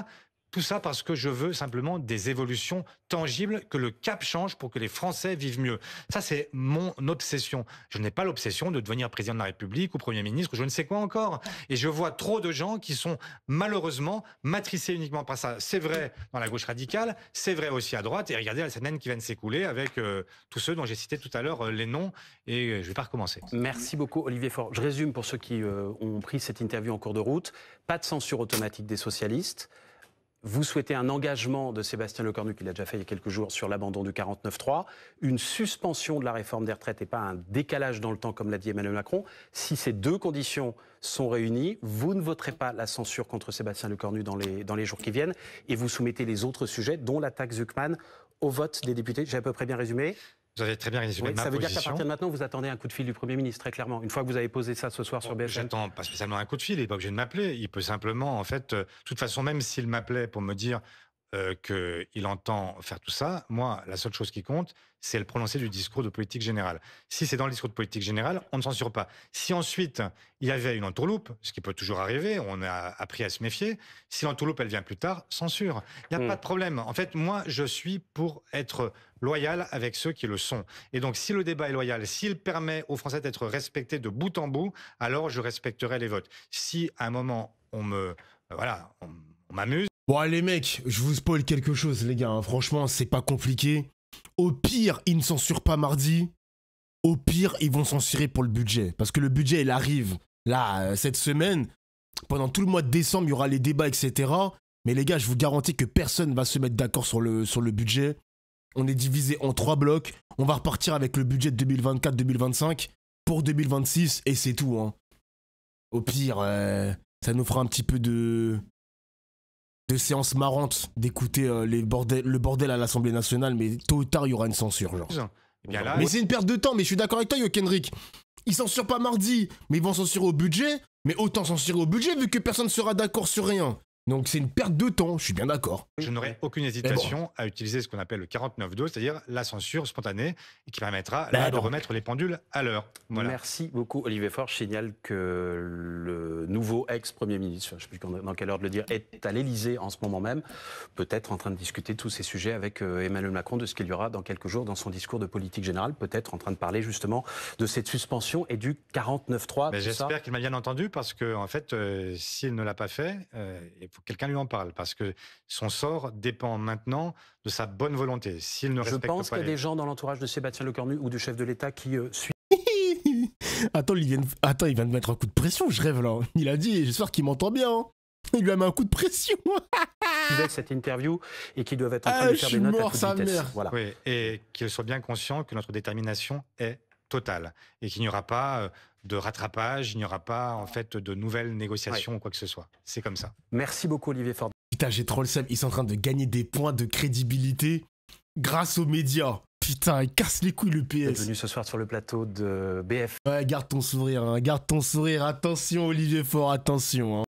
Tout ça parce que je veux simplement des évolutions tangibles, que le cap change pour que les Français vivent mieux. Ça, c'est mon obsession. Je n'ai pas l'obsession de devenir président de la République ou Premier ministre ou je ne sais quoi encore. Et je vois trop de gens qui sont malheureusement matricés uniquement par ça. C'est vrai dans la gauche radicale, c'est vrai aussi à droite. Et regardez la semaine qui vient de s'écouler avec tous ceux dont j'ai cité tout à l'heure les noms. Et je ne vais pas recommencer. Merci beaucoup, Olivier Faure. Je résume pour ceux qui ont pris cette interview en cours de route. Pas de censure automatique des socialistes. Vous souhaitez un engagement de Sébastien Lecornu, qu'il a déjà fait il y a quelques jours, sur l'abandon du 49.3, une suspension de la réforme des retraites et pas un décalage dans le temps, comme l'a dit Emmanuel Macron. Si ces deux conditions sont réunies, vous ne voterez pas la censure contre Sébastien Lecornu dans les jours qui viennent et vous soumettez les autres sujets, dont la taxe Zuckman, au vote des députés. J'ai à peu près bien résumé. Vous avez très bien résumé ma position. Ça veut dire qu'à partir de maintenant, vous attendez un coup de fil du Premier ministre, très clairement. Une fois que vous avez posé ça ce soir sur BFM. J'attends pas spécialement un coup de fil, il n'est pas obligé de m'appeler. Il peut simplement, en fait, de toute façon, même s'il m'appelait pour me dire qu'il entend faire tout ça, moi, la seule chose qui compte, c'est le prononcer du discours de politique générale. Si c'est dans le discours de politique générale, on ne censure pas. Si ensuite, il y avait une entourloupe, ce qui peut toujours arriver, on a appris à se méfier, si l'entourloupe, elle vient plus tard, censure. Il n'y a pas de problème. En fait, moi, je suis pour être loyal avec ceux qui le sont. Et donc, si le débat est loyal, s'il permet aux Français d'être respectés de bout en bout, alors je respecterai les votes. Si, à un moment, on m'amuse. Bon, allez, mecs, je vous spoil quelque chose, les gars. Hein. Franchement, c'est pas compliqué. Au pire, ils ne censurent pas mardi. Au pire, ils vont censurer pour le budget. Parce que le budget, il arrive. Là, cette semaine, pendant tout le mois de décembre, il y aura les débats, etc. Mais les gars, je vous garantis que personne ne va se mettre d'accord sur le budget. On est divisé en 3 blocs. On va repartir avec le budget de 2024-2025 pour 2026 et c'est tout. Hein. Au pire, ça nous fera un petit peu de séances marrantes d'écouter le bordel à l'Assemblée nationale, mais tôt ou tard, il y aura une censure. Genre. Bien là, Mais c'est une perte de temps, mais je suis d'accord avec toi, Yokenric. Ils censurent pas mardi, mais ils vont censurer au budget, mais autant censurer au budget vu que personne ne sera d'accord sur rien. Donc c'est une perte de temps, je suis bien d'accord. je n'aurai aucune hésitation à utiliser ce qu'on appelle le 49.2, c'est-à-dire la censure spontanée, et qui permettra de remettre les pendules à l'heure. Voilà. Merci beaucoup, Olivier Faure. Je signale que le nouveau ex-premier ministre, je ne sais plus dans quelle heure de le dire, est à l'Élysée en ce moment même, peut-être en train de discuter de tous ces sujets avec Emmanuel Macron, de ce qu'il y aura dans quelques jours dans son discours de politique générale, peut-être en train de parler justement de cette suspension et du 49.3. J'espère qu'il m'a bien entendu, parce que en fait, s'il ne l'a pas fait, il faut que quelqu'un lui en parle, parce que son sort dépend maintenant de sa bonne volonté. S'il ne respecte pas... Je pense qu'il y a des gens dans l'entourage de Sébastien Lecornu ou du chef de l'État qui suivent. Attends, il vient de mettre un coup de pression, je rêve là. Il a dit, j'espère qu'il m'entend bien. Hein. Il lui a mis un coup de pression. Cette interview et qui doivent être en train de faire des notes à toute vitesse. Voilà. Oui, et qu'il soit bien conscient que notre détermination est totale et qu'il n'y aura pas de rattrapage, il n'y aura pas en fait de nouvelles négociations ou quoi que ce soit. C'est comme ça. Merci beaucoup, Olivier Faure. Putain, j'ai trop le seum. Ils sont en train de gagner des points de crédibilité grâce aux médias. putain, il casse les couilles le Vous êtes PS. venu ce soir sur le plateau de BF. Ouais, garde ton sourire, hein. Garde ton sourire. Attention, Olivier Faure, attention. Hein.